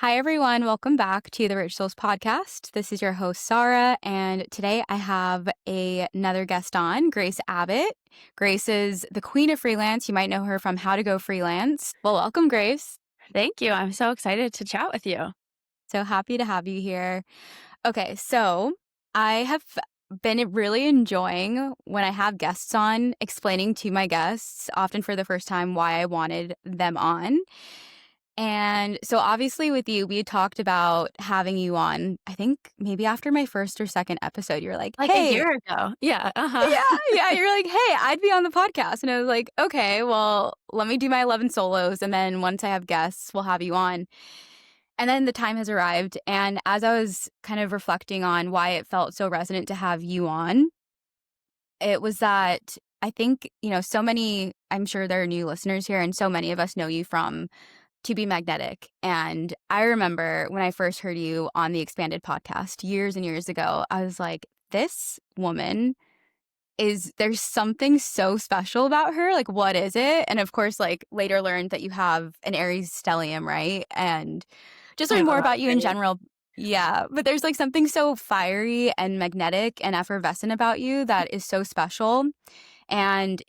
Hi, everyone. Welcome back to the Rich Souls podcast. This is your host, Saara, and today I have another guest on, Grace Abbott. Grace is the queen of freelance. You might know her from How to Go Freelance. Well, welcome, Grace. Thank you. I'm so excited to chat with you. So happy to have you here. Okay, so I have been really enjoying when I have guests on, explaining to my guests, often for the first time, why I wanted them on. And so obviously with you, we had talked about having you on, I think maybe after my first or second episode, you're like, Like a hey, year ago. Yeah, yeah, yeah. You're like, hey, I'd be on the podcast. And I was like, okay, well, let me do my 11 solos. And then once I have guests, we'll have you on. And then the time has arrived. And as I was kind of reflecting on why it felt so resonant to have you on, it was that I think, so many, I'm sure there are new listeners here, and so many of us know you from To Be Magnetic. And I remember when I first heard you on the Expanded podcast years and years ago, I was like, this woman there's something so special about her. Like, what is it? And of course, like later learned that you have an Aries stellium, right? And just I learn more love about you in Aries. general. Yeah. But there's like something so fiery and magnetic and effervescent about you that is so special. And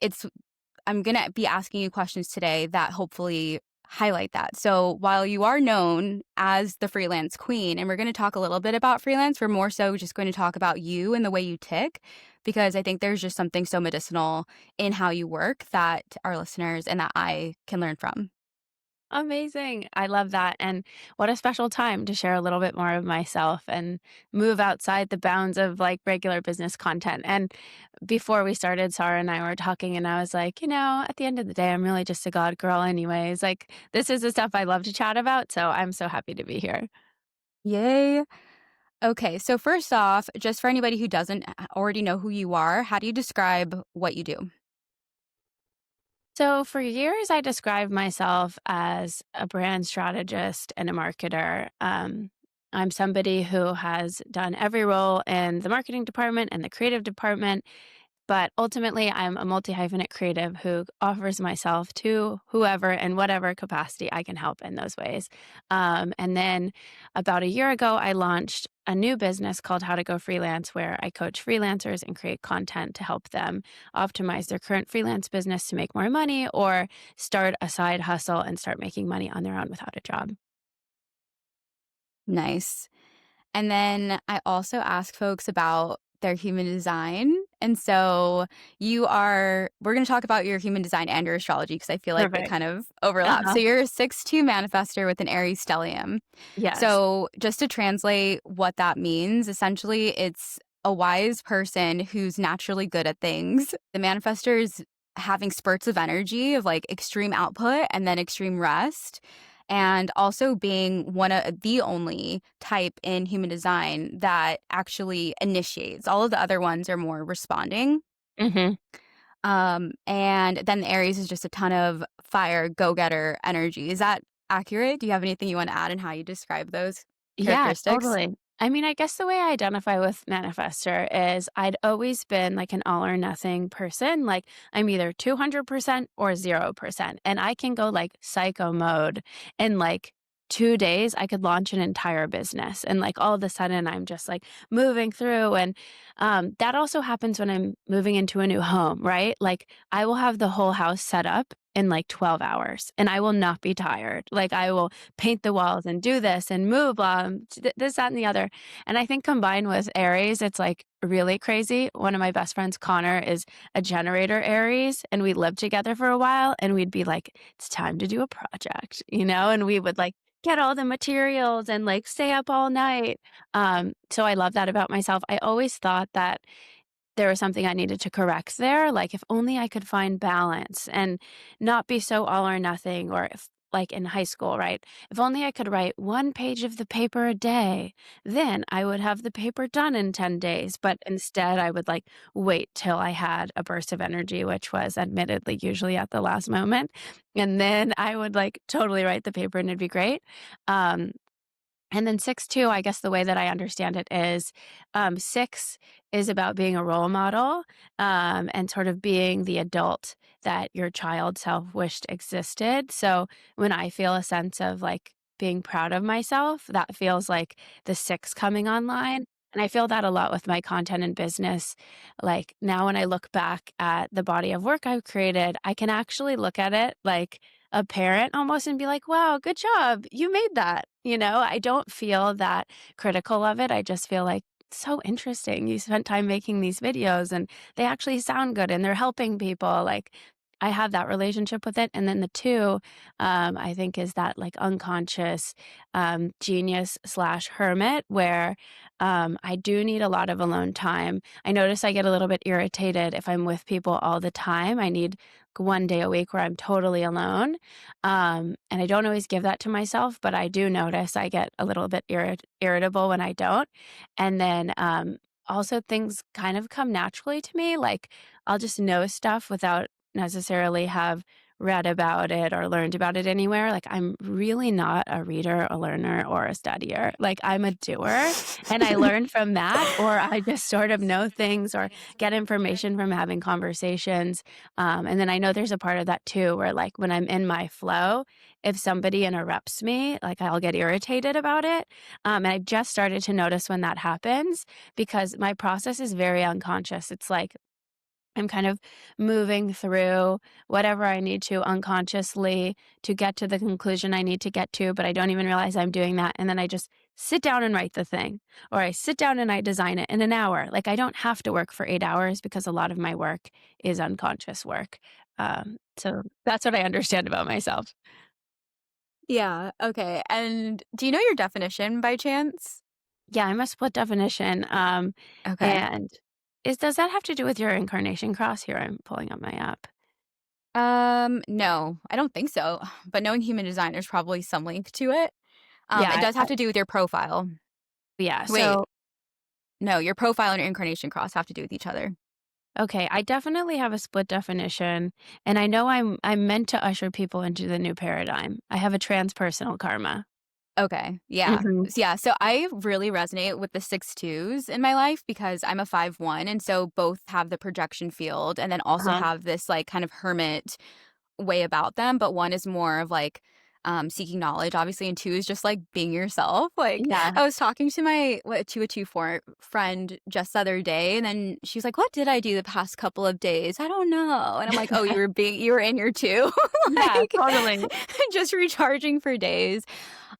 I'm going to be asking you questions today that hopefully highlight that. So while you are known as the freelance queen, and we're going to talk a little bit about freelance, we're more so just going to talk about you and the way you tick, because I think there's just something so medicinal in how you work that our listeners and that I can learn from. Amazing. I love that. And what a special time to share a little bit more of myself and move outside the bounds of like regular business content. And before we started, Sarah and I were talking, and I was like, at the end of the day, I'm really just a God girl, anyways. Like, this is the stuff I love to chat about. So I'm so happy to be here. Yay. Okay, so first off, just for anybody who doesn't already know who you are, how do you describe what you do? So, for years, I described myself as a brand strategist and a marketer. I'm somebody who has done every role in the marketing department and the creative department, but ultimately, I'm a multi hyphenate creative who offers myself to whoever in whatever capacity I can help in those ways. And then about a year ago, I launched a new business called How to Go Freelance, where I coach freelancers and create content to help them optimize their current freelance business to make more money or start a side hustle and start making money on their own without a job. Nice. And then I also ask folks about their human design. And so we're going to talk about your human design and your astrology because I feel like they Perfect. kind of overlap. Uh-huh. So you're a 6-2 manifester with an Aries stellium. Yes. So just to translate what that means, essentially it's a wise person who's naturally good at things. The manifester is having spurts of energy of like extreme output and then extreme rest, and also being one of the only type in human design that actually initiates. All of the other ones are more responding. Hmm. And then the Aries is just a ton of fire, go-getter energy. Is that accurate? Do you have anything you want to add in how you describe those Yeah, characteristics? totally. I mean, I guess the way I identify with manifestor is I'd always been like an all or nothing person. Like, I'm either 200% or 0%. And I can go like psycho mode in like 2 days. I could launch an entire business. And like all of a sudden, I'm just like moving through. And that also happens when I'm moving into a new home, right? Like, I will have the whole house set up in like 12 hours and I will not be tired. Like, I will paint the walls and do this and move this, that, and the other. And I think combined with Aries, it's like really crazy. One of my best friends, Connor, is a generator Aries, and we lived together for a while. And we'd be like, "It's time to do a project," and we would like get all the materials and like stay up all night. So I love that about myself. I always thought that there was something I needed to correct there. Like, if only I could find balance and not be so all or nothing, or if, like in high school, right? If only I could write 1 page of the paper a day, then I would have the paper done in 10 days. But instead, I would like wait till I had a burst of energy, which was admittedly usually at the last moment. And then I would like totally write the paper and it'd be great. Um, and then 6 2, I guess the way that I understand it is 6 is about being a role model, and sort of being the adult that your child self wished existed. So when I feel a sense of like being proud of myself. That feels like the 6 coming online. And I feel that a lot with my content and business. Like now, when I look back at the body of work I've created, I can actually look at it like a parent almost and be like, wow, good job. You made that. I don't feel that critical of it. I just feel like, so interesting. You spent time making these videos and they actually sound good and they're helping people. Like, I have that relationship with it. And then the two, I think, is that like unconscious genius slash hermit where I do need a lot of alone time. I notice I get a little bit irritated if I'm with people all the time. I need one day a week where I'm totally alone. And I don't always give that to myself, but I do notice I get a little bit irritable when I don't. And then also things kind of come naturally to me. Like I'll just know stuff without necessarily have read about it or learned about it anywhere. Like I'm really not a reader, a learner, or a studier. Like I'm a doer and I learn from that, or I just sort of know things or get information from having conversations. And then I know there's a part of that too, where like when I'm in my flow, if somebody interrupts me, like I'll get irritated about it. And I've just started to notice when that happens because my process is very unconscious. It's like I'm kind of moving through whatever I need to unconsciously to get to the conclusion I need to get to, but I don't even realize I'm doing that. And then I just sit down and write the thing, or I sit down and I design it in an hour. Like I don't have to work for 8 hours because a lot of my work is unconscious work. So that's what I understand about myself. Yeah, okay. And do you know your definition by chance? Yeah, I'm a split definition. Okay. And does that have to do with your incarnation cross? Here, I'm pulling up my app. No, I don't think so. But knowing human design, there's probably some link to it. It Yeah, does have to do with your profile. yeah. Wait, So no, your profile and your incarnation cross have to do with each other. okay, I definitely have a split definition, and I know I'm meant to usher people into the new paradigm. I have a transpersonal karma. Okay. Yeah. Mhm. Yeah. So I really resonate with the 6 twos in my life because I'm a 5-1. And so both have the projection field and then also Uh-huh. have this like kind of hermit way about them. But one is more of like seeking knowledge, obviously. And two is just like being yourself. Like Yeah. I was talking to my a 2 friend just the other day. And then she was like, what did I do the past couple of days? I don't know. And I'm like, oh, you were in your two, Yeah, like totally. just recharging for days.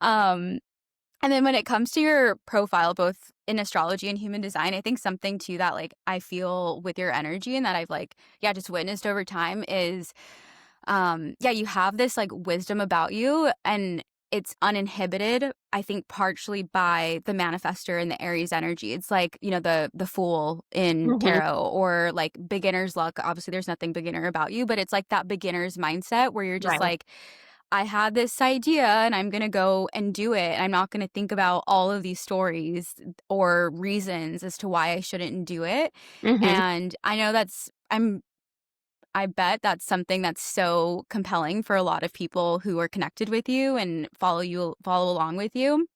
Um, and then when it comes to your profile, both in astrology and human design, I think something too that like I feel with your energy and that I've like, yeah, just witnessed over time is, yeah, you have this like wisdom about you and it's uninhibited, I think partially by the manifester and the Aries energy. It's like, the fool in Mhm. tarot or like beginner's luck. Obviously there's nothing beginner about you, but it's like that beginner's mindset where you're just Right. like, I had this idea and I'm going to go and do it. I'm not going to think about all of these stories or reasons as to why I shouldn't do it. Mhm. And I know I bet that's something that's so compelling for a lot of people who are connected with you and follow along with you.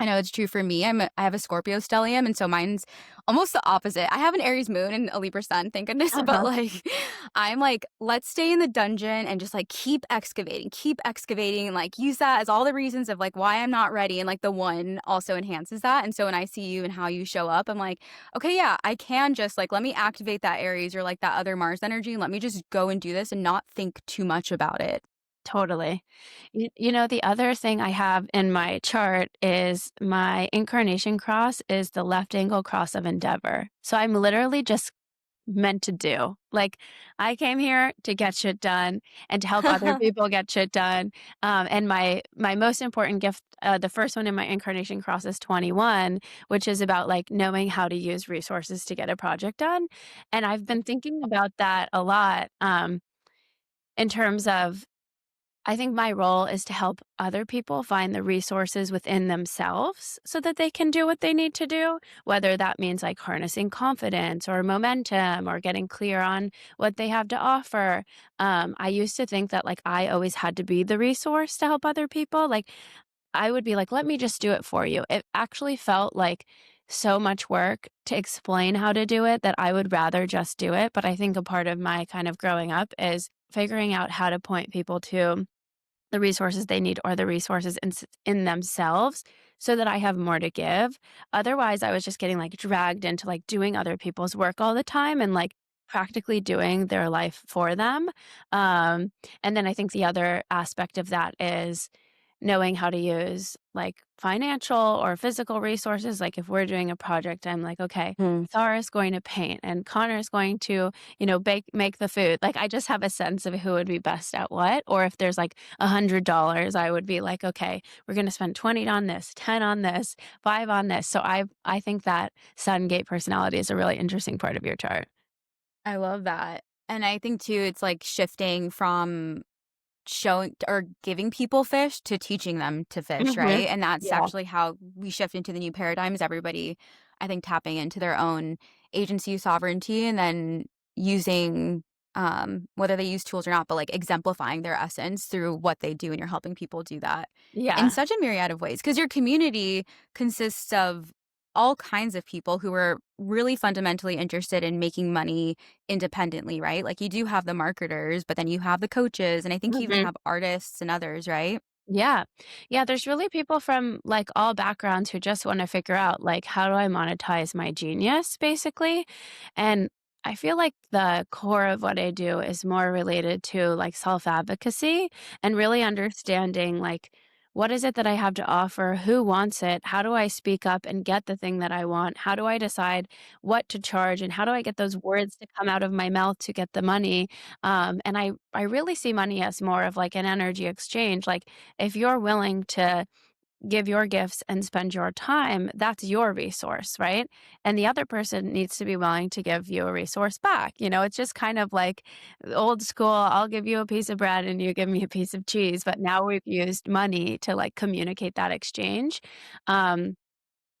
I know it's true for me. I have a Scorpio stellium, and so mine's almost the opposite. I have an Aries moon and a Libra sun, thank goodness. But Uh-huh. like, I'm like, let's stay in the dungeon and just like keep excavating, and like use that as all the reasons of like why I'm not ready. And like the one also enhances that. And so when I see you and how you show up, I'm like, okay, yeah, I can just like let me activate that Aries or like that other Mars energy, and let me just go and do this and not think too much about it. Totally. The other thing I have in my chart is my incarnation cross is the left angle cross of endeavor. So I'm literally just meant to do. Like I came here to get shit done and to help other people get shit done. And my most important gift, the first one in my incarnation cross is 21, which is about like knowing how to use resources to get a project done. And I've been thinking about that a lot in terms of I think my role is to help other people find the resources within themselves so that they can do what they need to do, whether that means like harnessing confidence or momentum or getting clear on what they have to offer. I used to think that like I always had to be the resource to help other people. Like I would be like, let me just do it for you. It actually felt like so much work to explain how to do it that I would rather just do it. But I think a part of my kind of growing up is figuring out how to point people to the resources they need or the resources in themselves so that I have more to give. Otherwise, I was just getting like dragged into like doing other people's work all the time and like practically doing their life for them. Um, and then I think the other aspect of that is knowing how to use like financial or physical resources. Like if we're doing a project, I'm like, okay, Mm. Sarah's going to paint and Connor's going to, make the food. Like I just have a sense of who would be best at what. Or if there's like $100, I would be like, okay, we're going to spend 20 on this, 10 on this, 5 on this. So I think that Sun Gate personality is a really interesting part of your chart. I love that. And I think too, it's like shifting from showing or giving people fish to teaching them to fish, Hmm. right? And that's Yeah. actually how we shift into the new paradigm is everybody, I think, tapping into their own agency, sovereignty, and then using whether they use tools or not, but like exemplifying their essence through what they do, and you're helping people do that in Yeah. such a myriad of ways. Because your community consists of all kinds of people who are really fundamentally interested in making money independently, right? Like, you do have the marketers, but then you have the coaches, and I think you even Mhm. have artists and others, right? Yeah. Yeah, there's really people from, like, all backgrounds who just wanna figure out, like, how do I monetize my genius, basically? And I feel like the core of what I do is more related to, like, self-advocacy and really understanding, like, what is it that I have to offer? Who wants it? How do I speak up and get the thing that I want? How do I decide what to charge? And how do I get those words to come out of my mouth to get the money? And I really see money as more of, like, an energy exchange, like, if you're willing to give your gifts and spend your time, that's your resource, right? And the other person needs to be willing to give you a resource back. It's just kind of like old school, I'll give you a piece of bread and you give me a piece of cheese. But now we've used money to like communicate that exchange. Um,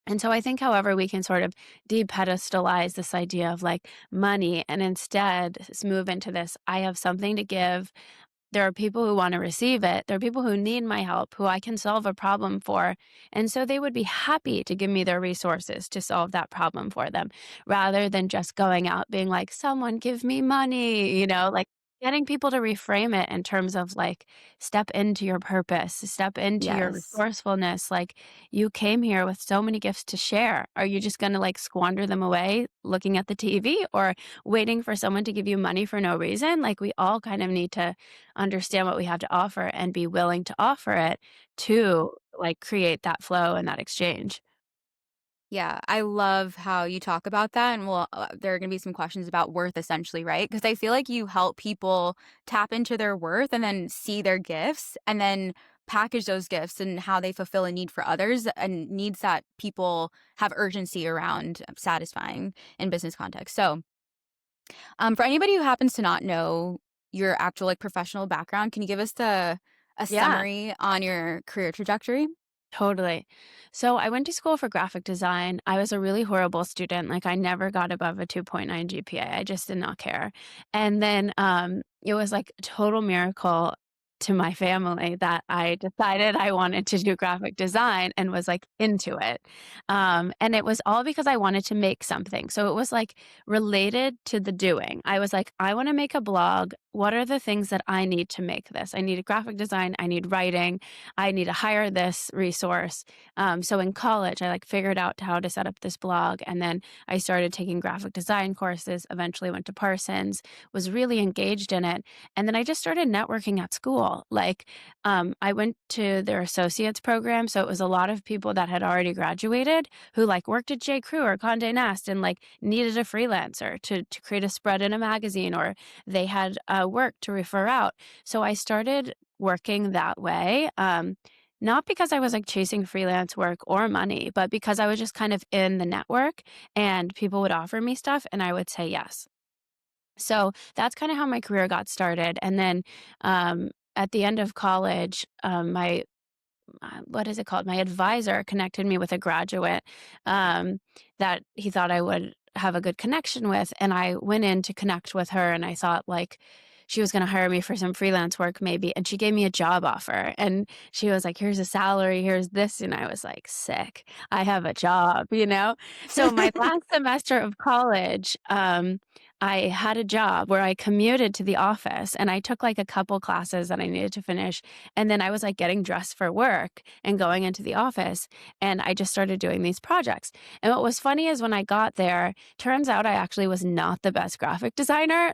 and so I think, however, we can sort of depedestalize this idea of like money and instead move into this I have something to give. There are people who wanna receive it. There are people who need my help, who I can solve a problem for, and so they would be happy to give me their resources to solve that problem for them, rather than just going out being like, "Someone give me money," like, getting people to reframe it in terms of, like, step into your purpose, step into your Yes. resourcefulness, like, you came here with so many gifts to share. Are you just gonna, like, squander them away looking at the TV or waiting for someone to give you money for no reason? Like, we all kind of need to understand what we have to offer and be willing to offer it to, like, create that flow and that exchange. Yeah, I love how you talk about that, and there are gonna be some questions about worth essentially, right? Because I feel like you help people tap into their worth and then see their gifts, and then package those gifts and how they fulfill a need for others and needs that people have urgency around satisfying in business context. So, for anybody who happens to not know your actual like professional background, can you give us a Yeah. summary on your career trajectory? Totally. So I went to school for graphic design. I was a really horrible student. Like I never got above a 2.9 GPA. I just did not care. And then it was like a total miracle to my family that I decided I wanted to do graphic design and was like into it. And it was all because I wanted to make something. So it was like related to the doing. I was like, I want to make a blog. What are the things that I need to make this? I need a graphic design. I need writing. I need to hire this resource. So in college, I like figured out how to set up this blog, and then I started taking graphic design courses. Eventually, went to Parsons, was really engaged in it, and then I just started networking at school. Like, I went to their associates program, so it was a lot of people that had already graduated who like worked at J. Crew or Condé Nast and like needed a freelancer to create a spread in a magazine, or they had work to refer out. So I started working that way. Not because I was like chasing freelance work or money, but because I was just kind of in the network and people would offer me stuff and I would say yes. So that's kind of how my career got started. And then at the end of college, my what is it called? My advisor connected me with a graduate um, that he thought I would have a good connection with. And I went in to connect with her and I thought like she was going to hire me for some freelance work maybe. And she gave me a job offer and she was like, here's a salary, here's this. And I was like, sick. I have a job. So my last semester of college, I had a job where I commuted to the office and I took like a couple classes that I needed to finish. And then I was like getting dressed for work and going into the office. And I just started doing these projects. And what was funny is when I got there, turns out I actually was not the best graphic designer.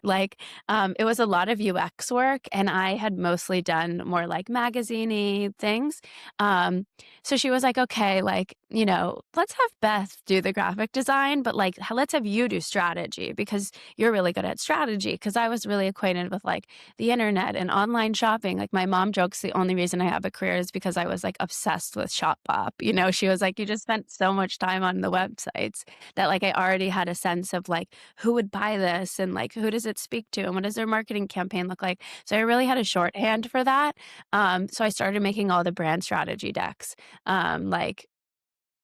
It was a lot of UX work and I had mostly done more like magazine things. Um, so she was like, okay, let's have Beth do the graphic design, but let's have you do strategy because you're really good at strategy. Cause I was really acquainted with like the internet and online shopping. Like my mom jokes the only reason I have a career is because I was like obsessed with Shop Pop. You know, she was like, you just spent so much time on the websites that like I already had a sense of like who would buy this and like who does it speak to and what does their marketing campaign look like. So I really had a shorthand for that. So I started making all the brand strategy decks. Like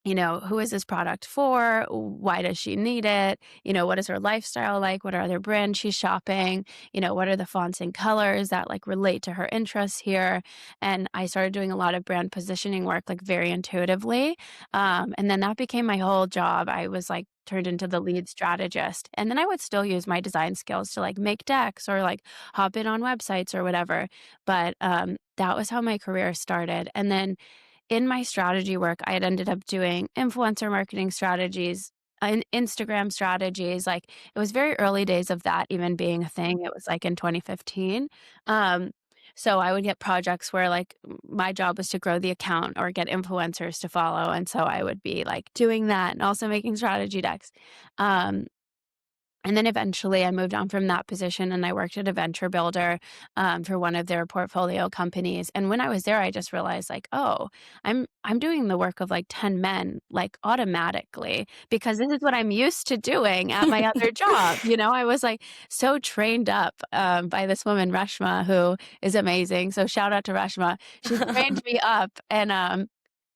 who is this product for? Why does she need it? What is her lifestyle like? What are other brands she's shopping? What are the fonts and colors that like relate to her interests here? And I started doing a lot of brand positioning work like very intuitively. And then that became my whole job. I was like turned into the lead strategist. And then I would still use my design skills to like make decks or like hop in on websites or whatever. But that was how my career started. And then in my strategy work, I had ended up doing influencer marketing strategies and Instagram strategies. Like it was very early days of that even being a thing. It was like in 2015. Um, so I would get projects where like my job was to grow the account or get influencers to follow. And so I would be like doing that and also making strategy decks. Um, and then eventually I moved on from that position and I worked at a venture builder for one of their portfolio companies. And when I was there, I just realized like, oh, I'm doing the work of like 10 men like automatically because this is what I'm used to doing at my other job. I was like so trained up by this woman, Reshma, who is amazing. So shout out to Reshma. She trained me up and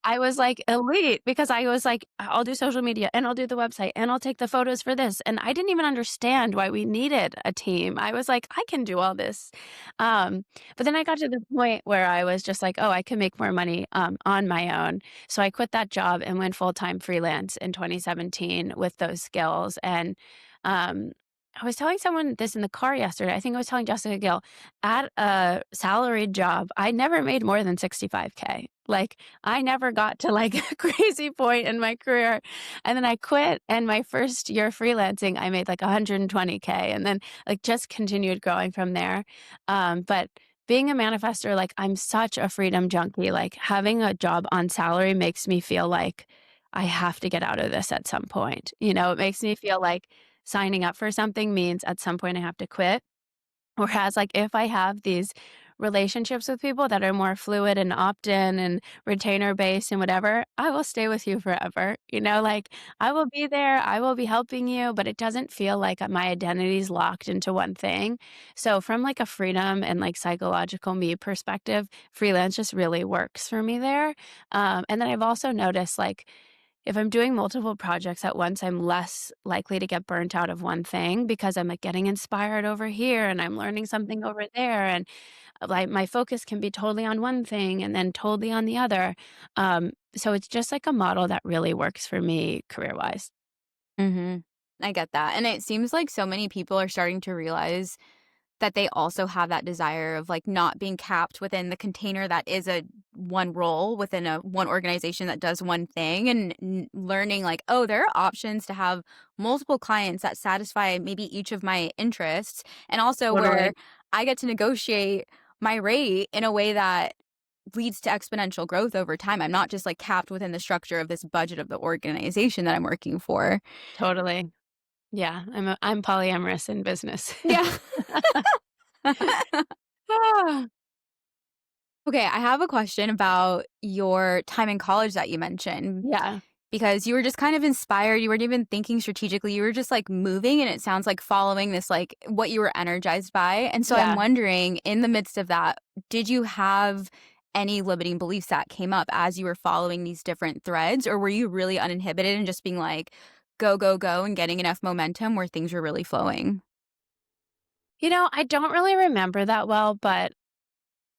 I was like elite because I was like, I'll do social media and I'll do the website and I'll take the photos for this. And I didn't even understand why we needed a team. I was like, I can do all this. Um, but then I got to the point where I was just like, oh, I can make more money on my own. So I quit that job and went full time freelance in 2017 with those skills. And um, I was telling someone this in the car yesterday. I think I was telling Jessica Gill at a salaried job, I never made more than 65K. Like I never got to like a crazy point in my career. And then I quit. And my first year freelancing, I made like 120K and then like just continued growing from there. But being a manifester, like I'm such a freedom junkie. Like having a job on salary makes me feel like I have to get out of this at some point. It makes me feel like signing up for something means at some point I have to quit. Whereas, like, if I have these relationships with people that are more fluid and opt in and retainer based and whatever, I will stay with you forever. Like I will be there, I will be helping you, but it doesn't feel like my identity is locked into one thing. So, from like a freedom and like psychological me perspective, freelance just really works for me there. And then I've also noticed like, if I'm doing multiple projects at once, I'm less likely to get burnt out of one thing because I'm like getting inspired over here and I'm learning something over there. And like my focus can be totally on one thing and then totally on the other. So it's just like a model that really works for me career wise. Mhm. I get that, and it seems like so many people are starting to realize that they also have that desire of, like, not being capped within the container that is a one role within a one organization that does one thing, and learning, like, "Oh, there are options to have multiple clients that satisfy maybe each of my interests, and also where Totally. I get to negotiate my rate in a way that leads to exponential growth over time. I'm not just, like, capped within the structure of this budget of the organization that I'm working for." Totally. Yeah. I'm polyamorous in business. Yeah. Ah, Okay, I have a question about your time in college that you mentioned yeah. because you were just kind of inspired. You weren't even thinking strategically. You were just like moving, and it sounds like following this, like what you were energized by. And so I'm Yeah. wondering, in the midst of that, did you have any limiting beliefs that came up as you were following these different threads, or were you really uninhibited and just being like, go, go, go, and getting enough momentum where things were really flowing? I don't really remember that well, but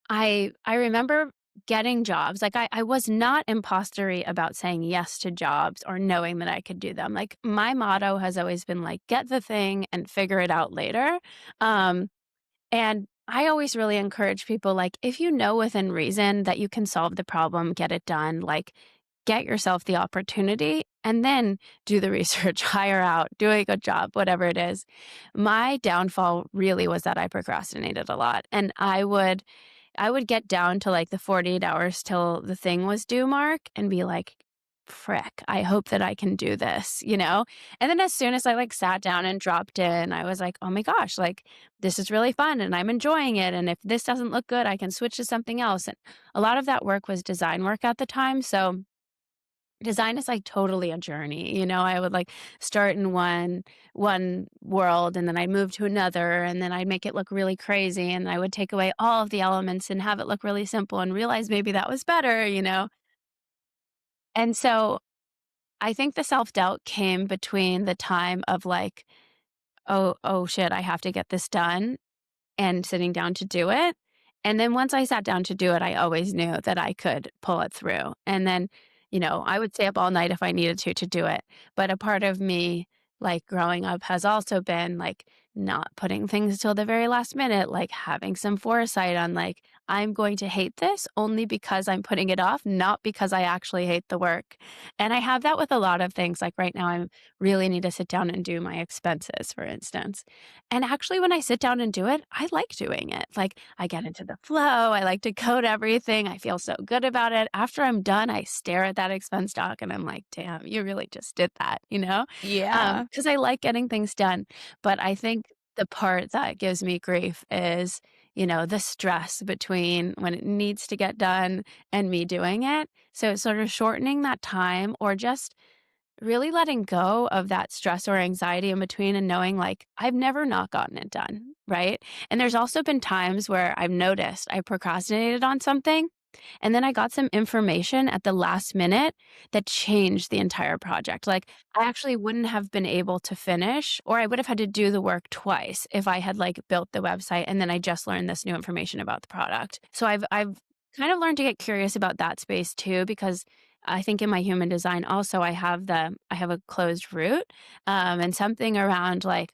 I remember getting jobs. Like I was not impostery about saying yes to jobs or knowing that I could do them. Like my motto has always been like, get the thing and figure it out later. Um, and I always really encourage people like, if you know within reason that you can solve the problem, get it done, like get yourself the opportunity and then do the research, hire out, do a good job, whatever it is. My downfall really was that I procrastinated a lot. And I would get down to like the 48 hours till the thing was due mark and be like, frick, I hope that I can do this, you know? And then as soon as I like sat down and dropped in, I was like, oh my gosh, like this is really fun and I'm enjoying it. And if this doesn't look good, I can switch to something else. And a lot of that work was design work at the time. So design is like totally a journey, you know. I would like start in one world and then I'd move to another and then I'd make it look really crazy and I would take away all of the elements and have it look really simple and realize maybe that was better, you know. And so I think the self-doubt came between the time of like, oh shit, I have to get this done and sitting down to do it. And then once I sat down to do it, I always knew that I could pull it through. And then, you know, I would stay up all night if I needed to do it. But a part of me, like growing up, has also been like not putting things till the very last minute, like having some foresight on like, I'm going to hate this only because I'm putting it off, not because I actually hate the work. And I have that with a lot of things. Like right now, I really need to sit down and do my expenses, for instance. And actually, when I sit down and do it, I like doing it. Like, I get into the flow. I like to code everything. I feel so good about it. After I'm done, I stare at that expense doc and I'm like, damn, you really just did that, you know? Yeah. Because I like getting things done. But I think the part that gives me grief is, you know, the stress between when it needs to get done and me doing it. So, sort of shortening that time or just really letting go of that stress or anxiety in between and knowing like I've never not gotten it done, right? And there's also been times where I've noticed I procrastinated on something and then I got some information at the last minute that changed the entire project. Like I actually wouldn't have been able to finish or I would have had to do the work twice if I had like built the website and then I just learned this new information about the product. So I've kind of learned to get curious about that space too because I think in my human design also I have a closed root and something around like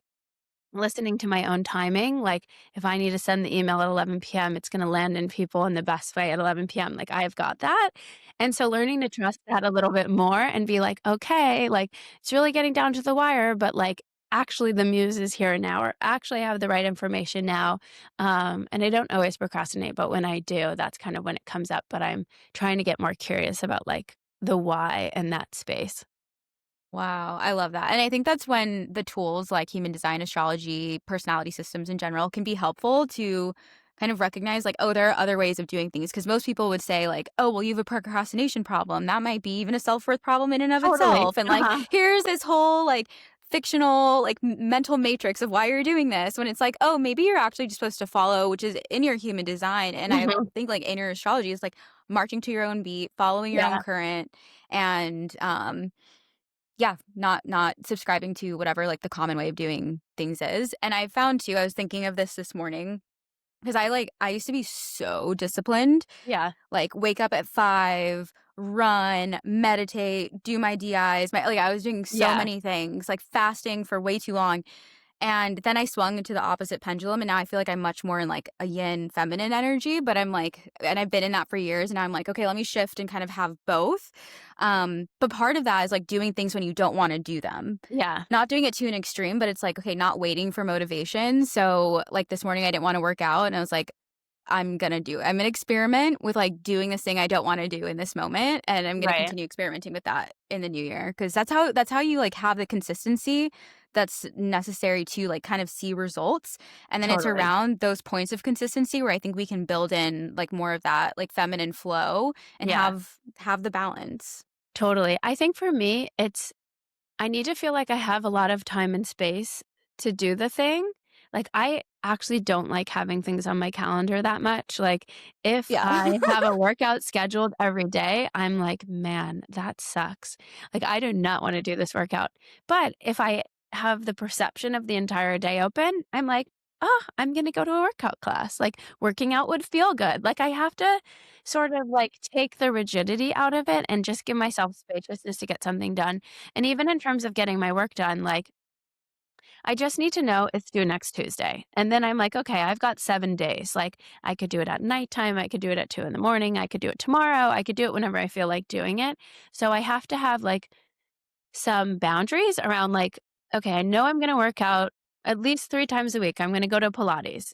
listening to my own timing. Like if I need to send the email at 11 p.m., it's going to land in people in the best way at 11 p.m. Like I've got that. And so learning to trust that a little bit more and be like, okay, like it's really getting down to the wire, but like actually the muse is here now, or actually I have the right information now. And I don't always procrastinate, but when I do, that's kind of when it comes up. But I'm trying to get more curious about like the why in that space. Wow, I love that. And I think that's when the tools like human design, astrology, personality systems in general can be helpful to kind of recognize like, oh, there are other ways of doing things. Because most people would say, like, oh, well, you have a procrastination problem. That might be even a self worth problem in and of Totally. itself. And like, Uh-huh. here's this whole like fictional, like mental matrix of why you're doing this. When it's like, oh, maybe you're actually just supposed to follow, which is in your human design. And I Mhm. think like in your astrology is like marching to your own beat, following your own Yeah. current. And yeah, not subscribing to whatever, like, the common way of doing things is, and I found too I was thinking of this morning because I used to be so disciplined, Yeah. like, wake up at 5, run, meditate, do my DIs, I was doing so Yeah. many things, like, fasting for way too long, and then I swung into the opposite pendulum, and now I feel like I'm much more in, like, a yin feminine energy, but I'm like and I've been in that for years, and now I'm like, "Okay, let me shift and kind of have both." But part of that is, like, doing things when you don't wanna do them. Yeah. Not doing it to an extreme, but it's like, okay, not waiting for motivation. So, like, this morning I didn't wanna work out, and I was like, I'm gonna experiment with, like, doing this thing I don't wanna do in this moment, and I'm gonna Right. continue experimenting with that in the new year because that's how you, like, have the consistency that's necessary to, like, kind of see results, and then it's Totally. around those points of consistency where I think we can build in, like, more of that, like, feminine flow and Yeah. have the balance. Totally. I think for me, it's I need to feel like I have a lot of time and space to do the thing. Like, I actually don't like having things on my calendar that much. Like, if Yeah. I have a workout scheduled every day, I'm like, man, that sucks. Like, I do not want to do this workout. But if I have the perception of the entire day open, I'm like, oh, I'm going to go to a workout class. Like working out would feel good. Like I have to sort of like take the rigidity out of it and just give myself spaciousness to get something done. And even in terms of getting my work done, like I just need to know it's due next Tuesday. And then I'm like, okay, I've got 7 days. Like I could do it at nighttime. I could do it at 2 in the morning. I could do it tomorrow. I could do it whenever I feel like doing it. So I have to have like some boundaries around like, okay, I know I'm going to work out at least 3 times a week. I'm going to go to Pilates,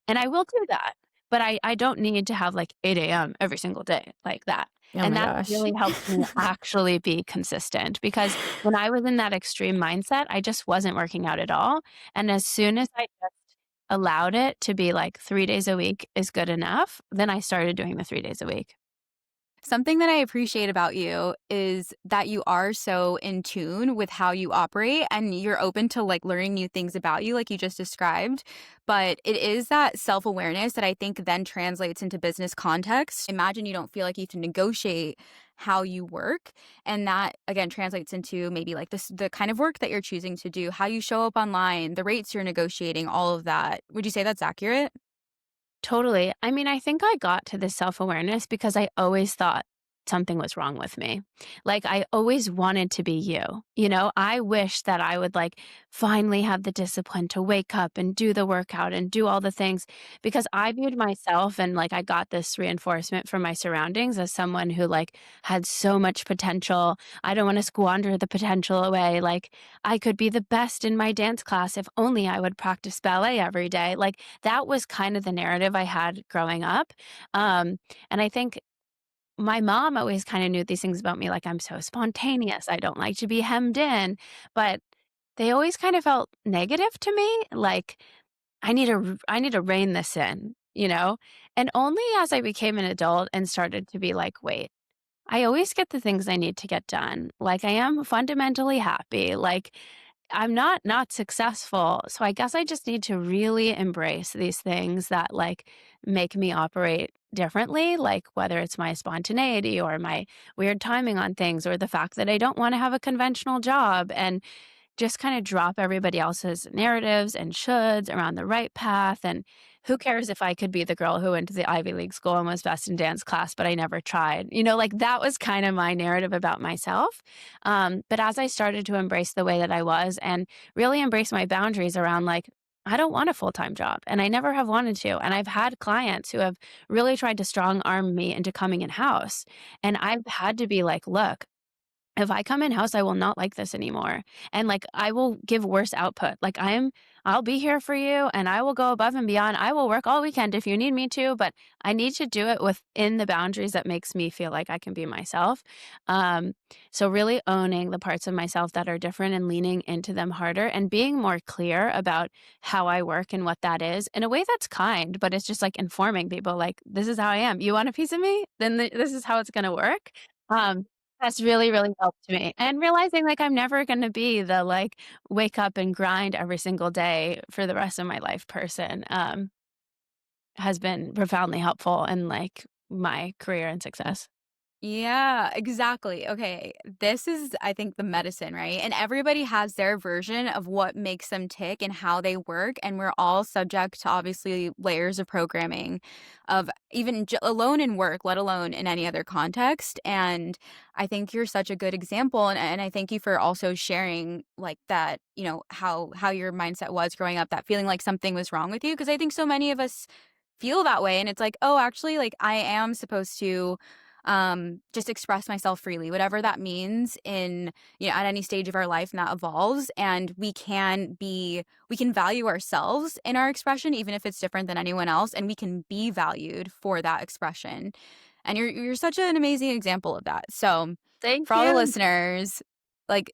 and I will do that. But I don't need to have like 8 a.m. every single day like that. Oh And my that gosh. really helps me actually be consistent because when I was in that extreme mindset, I just wasn't working out at all. And as soon as I just allowed it to be like 3 days a week is good enough, then I started doing the 3 days a week. Something that I appreciate about you is that you are so in tune with how you operate and you're open to like learning new things about you, like you just described. But it is that self awareness that I think then translates into business context. Imagine you don't feel like you have to negotiate how you work. And that again translates into maybe like the kind of work that you're choosing to do, how you show up online, the rates you're negotiating, all of that. Would you say that's accurate? Totally. I mean, I think I got to this self awareness because I always thought something was wrong with me. Like, I always wanted to be you. I wish that I would like finally have the discipline to wake up and do the workout and do all the things because I viewed myself and like I got this reinforcement from my surroundings as someone who like had so much potential. I don't want to squander the potential away. Like, I could be the best in my dance class if only I would practice ballet every day. Like, that was kind of the narrative I had growing up. And I think my mom always kind of knew these things about me, like I'm so spontaneous. I don't like to be hemmed in, but they always kind of felt negative to me. Like I need to rein this in. And only as I became an adult and started to be like, wait, I always get the things I need to get done. Like I am fundamentally happy. Like I'm not successful. So I guess I just need to really embrace these things that like make me operate differently, like whether it's my spontaneity or my weird timing on things or the fact that I don't want to have a conventional job and just kind of drop everybody else's narratives and shoulds around the right path. And who cares if I could be the girl who went to the Ivy League school and was best in dance class, but I never tried? Like that was kind of my narrative about myself. But as I started to embrace the way that I was and really embrace my boundaries around like, I don't want a full time job and I never have wanted to. And I've had clients who have really tried to strong arm me into coming in house. And I've had to be like, look, if I come in house, I will not like this anymore. And like, I will give worse output. Like, I'll be here for you and I will go above and beyond. I will work all weekend if you need me to, but I need to do it within the boundaries that makes me feel like I can be myself. Um, so really owning the parts of myself that are different and leaning into them harder and being more clear about how I work and what that is in a way that's kind, but it's just like informing people like, this is how I am. You want a piece of me? Then this is how it's going to work. Um, that's really, really helped me, and realizing, like, I'm never gonna be the, like, wake up and grind every single day for the rest of my life person, has been profoundly helpful in, like, my career and success. Yeah, exactly. Okay. This is, I think, the medicine, right? And everybody has their version of what makes them tick and how they work. And we're all subject to obviously layers of programming of even alone in work, let alone in any other context. And I think you're such a good example. And I thank you for also sharing like that, how your mindset was growing up, that feeling like something was wrong with you. Cause I think so many of us feel that way. And it's like, oh, actually, like I am supposed to just express myself freely, whatever that means in, at any stage of our life, and that evolves. And we can value ourselves in our expression, even if it's different than anyone else. And we can be valued for that expression. And you're such an amazing example of that. So Thank for all the you. listeners, like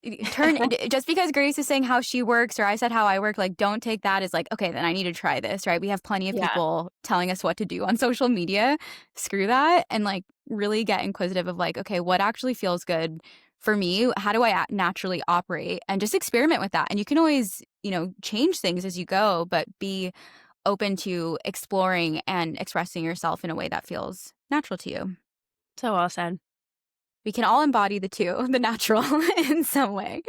just because Grace is saying how she works or I said how I work, like don't take that as like, okay, then I need to try this, right? We have plenty of Yeah, people telling us what to do on social media. Screw that and like really get inquisitive of like, okay, what actually feels good for me? How do I naturally operate? And just experiment with that. And you can always, change things as you go, but be open to exploring and expressing yourself in a way that feels natural to you. so well said. We can all embody the two, the natural in some way.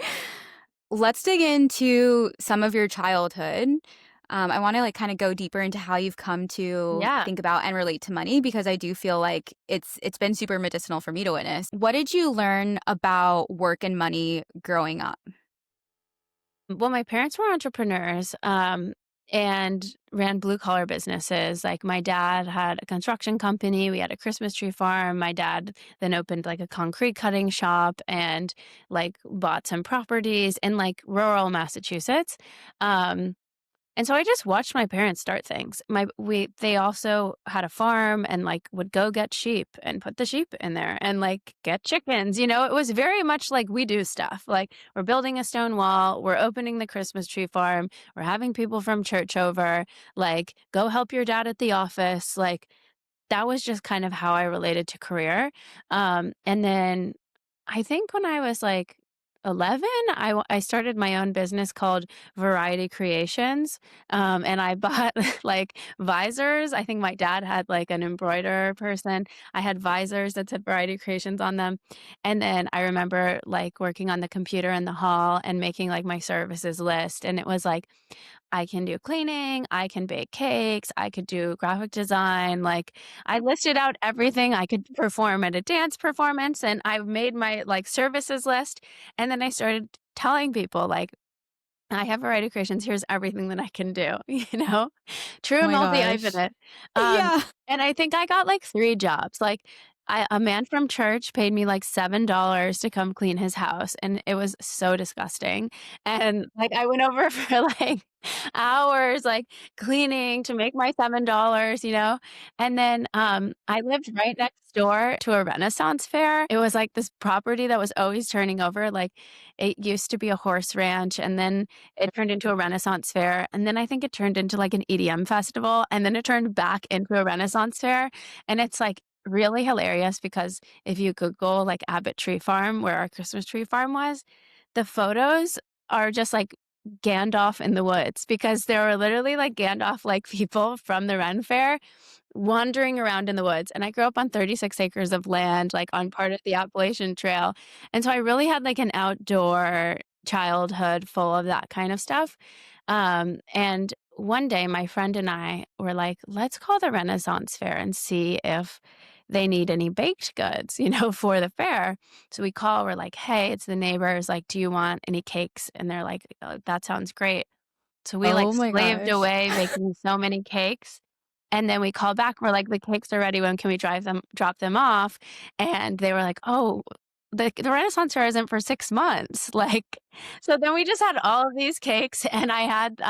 Let's dig into some of your childhood. I want to like kind of go deeper into how you've come to Yeah. think about and relate to money because I do feel like it's been super medicinal for me to witness. What did you learn about work and money growing up? Well, my parents were entrepreneurs, and ran blue collar businesses. Like my dad had a construction company. We had a Christmas tree farm. My dad then opened like a concrete cutting shop and like bought some properties in like rural Massachusetts. Um, And so I just watched my parents start things. They also had a farm and like would go get sheep and put the sheep in there and like get chickens. It was very much like we do stuff. Like we're building a stone wall, we're opening the Christmas tree farm, we're having people from church over, like go help your dad at the office. Like that was just kind of how I related to career. And then I think when I was like 11, I started my own business called Variety Creations. And I bought like visors. I think my dad had like an embroiderer person. I had visors that said Variety Creations on them. And then I remember like working on the computer in the hall and making like my services list. And it was like, I can do cleaning, I can bake cakes, I could do graphic design, like, I listed out everything I could perform at a dance performance, and I made my, like, services list, and then I started telling people, like, "I have Variety Creations, here's everything that I can do," you know? Oh True my gosh. multi-hyphenate. Um, Yeah. and I think I got, like, 3 jobs, like, a man from church paid me, like, $7 to come clean his house, and it was so disgusting, and, like, I went over for, like, hours, like, cleaning to make my $7, and then, I lived right next door to a Renaissance fair. It was, like, this property that was always turning over, like, it used to be a horse ranch, and then it turned into a Renaissance fair, and then I think it turned into, like, an EDM festival, and then it turned back into a Renaissance fair, and it's, like, really hilarious because if you Google, like, Abbott Tree Farm, where our Christmas tree farm was, the photos are just, like, Gandalf in the woods because there were literally, like, Gandalf-like people from the Ren Fair wandering around in the woods, and I grew up on 36 acres of land, like, on part of the Appalachian Trail, and so I really had, like, an outdoor childhood full of that kind of stuff, and one day, my friend and I were like, "Let's call the Renaissance Fair and see if they need any baked goods, for the fair." So we call, we're like, "Hey, it's the neighbors, like, do you want any cakes?" And they're like, "That sounds great." So we, like, Oh my slaved gosh. away making so many cakes, and then we called back, we're like, "The cakes are ready, when can we drop them off?" And they were like, "Oh, the Renaissance Fair isn't for 6 months." Like, so then we just had all of these cakes, and I had,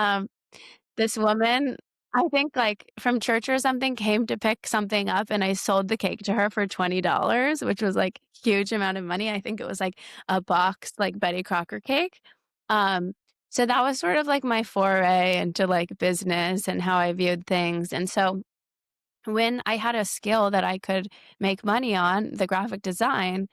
this woman, I think, like, from church or something, came to pick something up, and I sold the cake to her for $20, which was, like, huge amount of money. I think it was, like, a box, like, Betty Crocker cake. Um, so that was sort of, like, my foray into, like, business and how I viewed things, and so when I had a skill that I could make money on, the graphic design,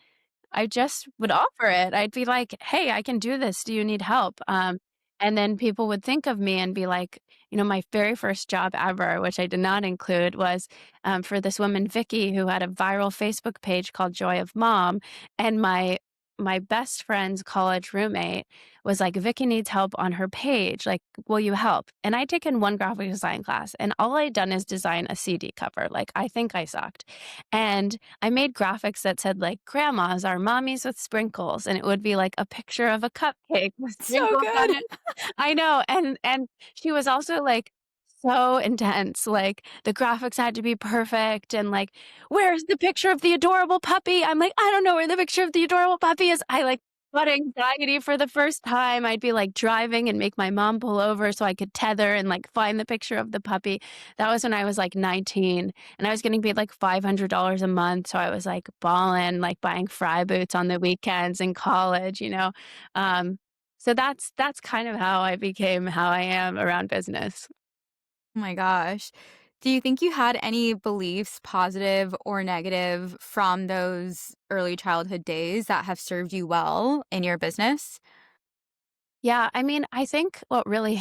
I just would offer it. I'd be like, "Hey, I can do this. Do you need help?" And then people would think of me and be like, my very first job ever, which I did not include, was for this woman, Vicky, who had a viral Facebook page called Joy of Mom. And my best friend's college roommate was like, "Vicky needs help on her page. Like, will you help?" And I'd taken one graphic design class, and all I'd done is design a CD cover. Like, I think I sucked. And I made graphics that said like grandmas are mommies with sprinkles, and it would be like a picture of a cupcake with So sprinkles on good. it. I know, and she was also like so intense. Like the graphics had to be perfect and like, "Where's the picture of the adorable puppy?" I'm like, "I don't know where the picture of the adorable puppy is." I like got anxiety for the first time. I'd be like driving and make my mom pull over so I could tether and like find the picture of the puppy. That was when I was like 19 and I was getting paid like $500 a month. So I was like balling, like buying fry boots on the weekends in college. Um, so that's kind of how I became how I am around business. Oh my gosh. Do you think you had any beliefs, positive or negative, from those early childhood days that have served you well in your business? Yeah, I mean, I think what really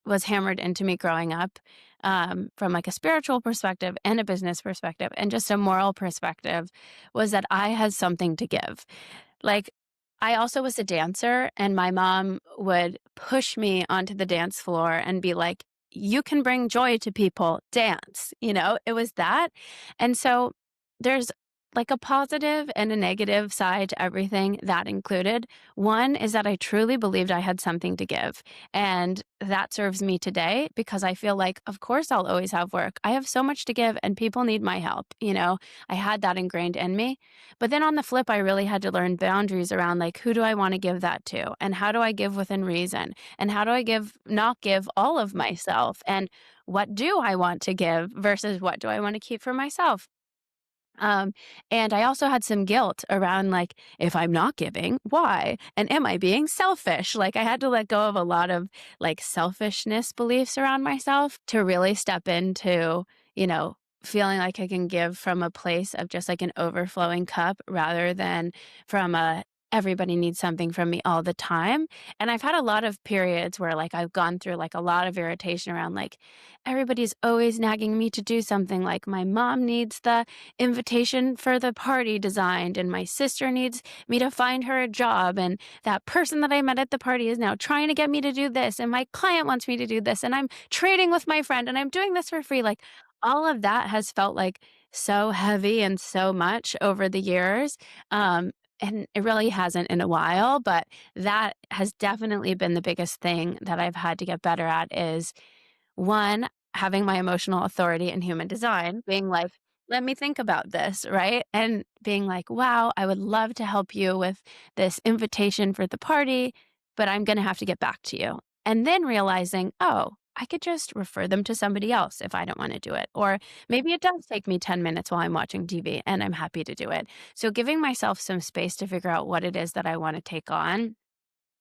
was hammered into me growing up, from like a spiritual perspective and a business perspective and just a moral perspective, was that I had something to give. Like, I also was a dancer, and my mom would push me onto the dance floor and be like, you can bring joy to people, dance, it was that. And so there's like a positive and a negative side to everything that included. One is that I truly believed I had something to give. And that serves me today because I feel like, of course, I'll always have work. I have so much to give and people need my help. I had that ingrained in me. But then on the flip, I really had to learn boundaries around like, who do I want to give that to? And how do I give within reason? And how do I not give all of myself? And what do I want to give versus what do I want to keep for myself? Um, and I also had some guilt around like, if I'm not giving, why? And am I being selfish? Like, I had to let go of a lot of like selfishness beliefs around myself to really step into, you know, feeling like I can give from a place of just like an overflowing cup rather than from a everybody needs something from me all the time. And I've had a lot of periods where like I've gone through like a lot of irritation around like everybody's always nagging me to do something like my mom needs the invitation for the party designed and my sister needs me to find her a job and that person that I met at the party is now trying to get me to do this and my client wants me to do this and I'm trading with my friend and I'm doing this for free. Like all of that has felt like so heavy and so much over the years. And it really hasn't in a while, but that has definitely been the biggest thing that I've had to get better at is one, having my emotional authority in human design, being like, let me think about this, right? And being like, wow, I would love to help you with this invitation for the party, but I'm going to have to get back to you. And then realizing, oh, I could just refer them to somebody else if I don't want to do it. Or maybe it does take me 10 minutes while I'm watching TV and I'm happy to do it. So giving myself some space to figure out what it is that I want to take on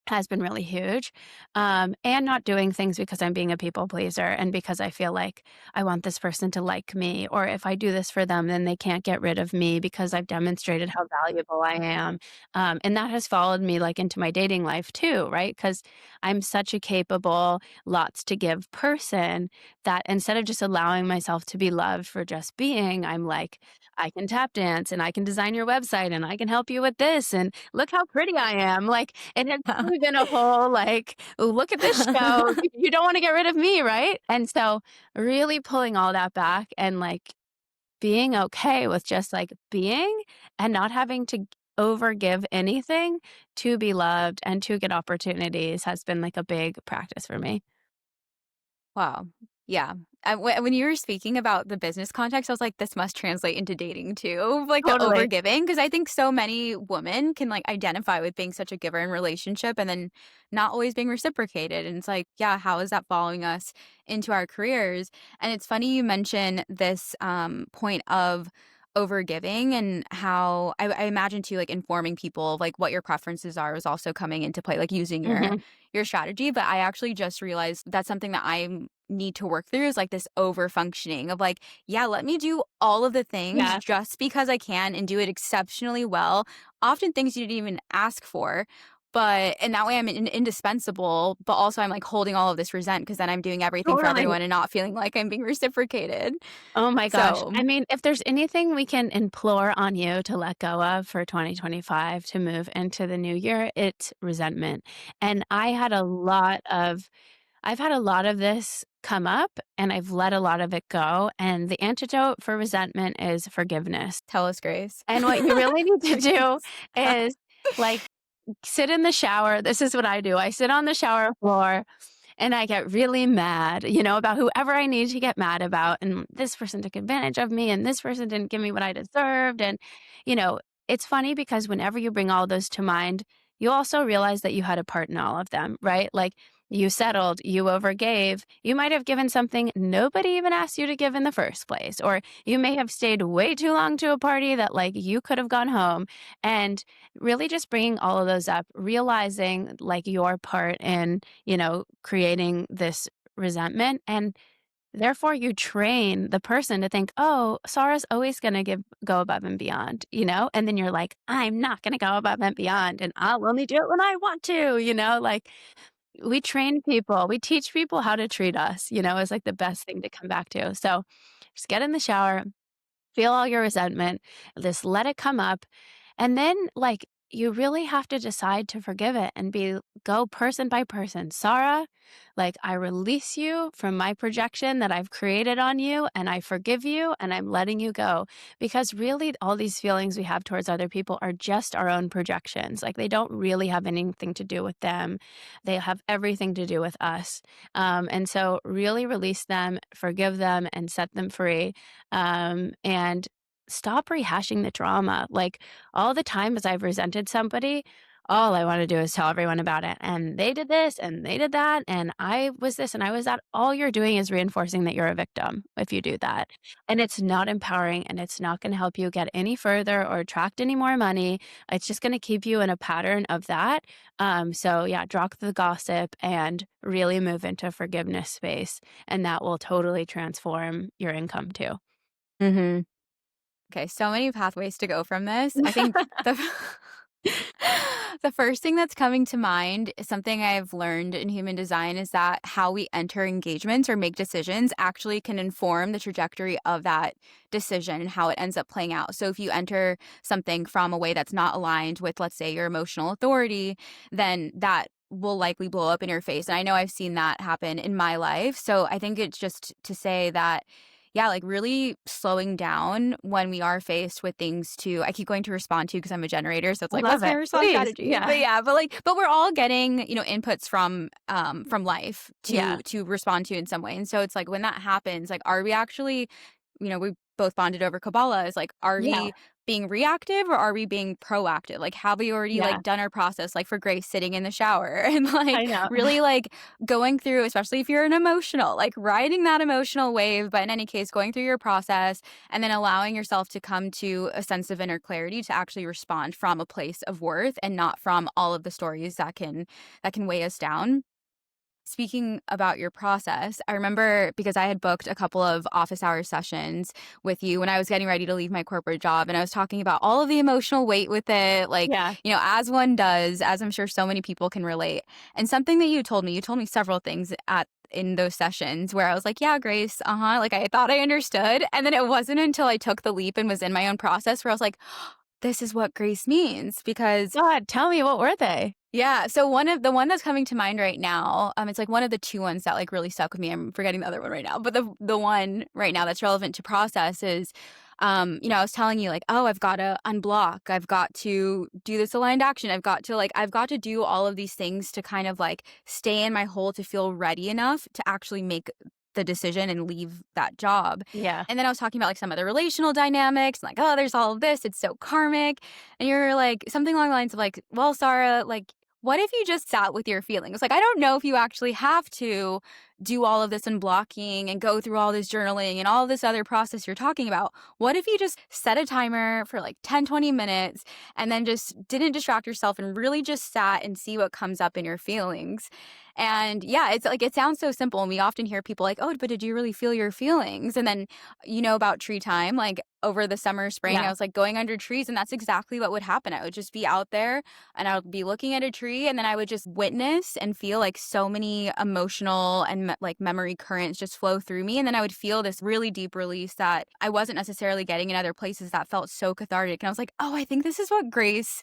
has been really huge. And not doing things because I'm being a people pleaser and because I feel like I want this person to like me, or if I do this for them, then they can't get rid of me because I've demonstrated how valuable I am. And that has followed me like into my dating life too, right? Because I'm such a capable, lots to give person that instead of just allowing myself to be loved for just being, I'm like, I can tap dance and I can design your website and I can help you with this. And look how pretty I am. Like, it has really been a whole like, "Oh, look at this show. You don't want to get rid of me, right?" And so really pulling all that back and like being okay with just like being and not having to overgive anything to be loved and to get opportunities has been like a big practice for me. Wow. Yeah. When you were speaking about the business context, I was like, this must translate into dating too, like the Totally. overgiving. Because I think so many women can like identify with being such a giver in relationship and then not always being reciprocated. And it's like, yeah, how is that following us into our careers? And it's funny you mention this point of overgiving and how I imagine too, like informing people of like what your preferences are is also coming into play, like using Mhm. your strategy. But I actually just realized that's something that I need to work through is like this over functioning of like, yeah, let me do all of the things Yeah, just because I can and do it exceptionally well. Often things you didn't even ask for. But and that way I'm indispensable, but also I'm like holding all of this resent because then I'm doing everything for totally. everyone and not feeling like I'm being reciprocated. Oh my gosh. So, I mean, if there's anything we can implore on you to let go of for 2025 to move into the new year, it's resentment. And I've had a lot of this come up and I've let a lot of it go. And the antidote for resentment is forgiveness. tell us, Grace. And what you really need to do Grace. is like sit in the shower. This is what I do. I sit on the shower floor and I get really mad, about whoever I need to get mad about. And this person took advantage of me and this person didn't give me what I deserved. And, you know, it's funny because whenever you bring all those to mind, you also realize that you had a part in all of them, right? Like you settled, you overgave, you might have given something nobody even asked you to give in the first place, or you may have stayed way too long to a party that like you could have gone home. And really just bringing all of those up, realizing like your part in, creating this resentment. And therefore you train the person to think, oh, Sarah's always going to go above and beyond, and then you're like, I'm not going to go above and beyond and I'll only do it when I want to, like we train people, we teach people how to treat us, is like the best thing to come back to. So just get in the shower, feel all your resentment, just let it come up. And then, like, you really have to decide to forgive it and go person by person. Saara, like I release you from my projection that I've created on you and I forgive you and I'm letting you go. Because really all these feelings we have towards other people are just our own projections. Like they don't really have anything to do with them. They have everything to do with us. And so really release them, forgive them and set them free. And stop rehashing the drama. Like all the times I've resented somebody, all I want to do is tell everyone about it. And they did this and they did that. And I was this and I was that. All you're doing is reinforcing that you're a victim if you do that. And it's not empowering and it's not going to help you get any further or attract any more money. It's just going to keep you in a pattern of that. So, yeah, drop the gossip and really move into forgiveness space. And that will totally transform your income too. Mhm. Okay, so many pathways to go from this. I think the the first thing that's coming to mind is something I've learned in human design is that how we enter engagements or make decisions actually can inform the trajectory of that decision and how it ends up playing out. So if you enter something from a way that's not aligned with, let's say, your emotional authority, then that will likely blow up in your face. And I know I've seen that happen in my life. So I think it's just to say that yeah, like really slowing down when we are faced with things to, I keep going to respond to because I'm a generator. So it's I like, love what's my it. response Please. strategy? Yeah. But we're all getting, inputs from life Yeah. to respond to in some way. And so it's like when that happens, like, are we actually, we both bonded over Kabbalah is like, are Yeah. we being reactive or are we being proactive? Like, have we already Yeah. like done our process, like for Grace sitting in the shower and I like know. really like going through, especially if you're an emotional, like riding that emotional wave, but in any case, going through your process and then allowing yourself to come to a sense of inner clarity to actually respond from a place of worth and not from all of the stories that can weigh us down. Speaking about your process, I remember because I had booked a couple of office hour sessions with you when I was getting ready to leave my corporate job. And I was talking about all of the emotional weight with it, like, Yeah. as one does, as I'm sure so many people can relate. And something that you told me several things in those sessions where I was like, yeah, Grace, like I thought I understood. And then it wasn't until I took the leap and was in my own process where I was like, this is what grace means because God, tell me, what were they? yeah, so one that's coming to mind right now, it's like one of the two ones that like really stuck with me. I'm forgetting the other one right now, but the one right now that's relevant to process is, I was telling you like, oh, I've got to unblock, I've got to do this aligned action, I've got to do all of these things to kind of like stay in my hole to feel ready enough to actually make the decision and leave that job. Yeah. And then I was talking about like some of the relational dynamics, like, oh, there's all of this, it's so karmic. And you're like something along the lines of like, well, Saara, like what if you just sat with your feelings? Like, I don't know if you actually have to do all of this unblocking and go through all this journaling and all this other process you're talking about. What if you just set a timer for like 10, 20 minutes and then just didn't distract yourself and really just sat and see what comes up in your feelings? And yeah, it's like, it sounds so simple. And we often hear people like, oh, but did you really feel your feelings? And then, about tree time, like over the summer, spring, I Yeah. was like going under trees and that's exactly what would happen. I would just be out there and I would be looking at a tree and then I would just witness and feel like so many emotional and like memory currents just flow through me. And then I would feel this really deep release that I wasn't necessarily getting in other places that felt so cathartic. And I was like, oh, I think this is what grace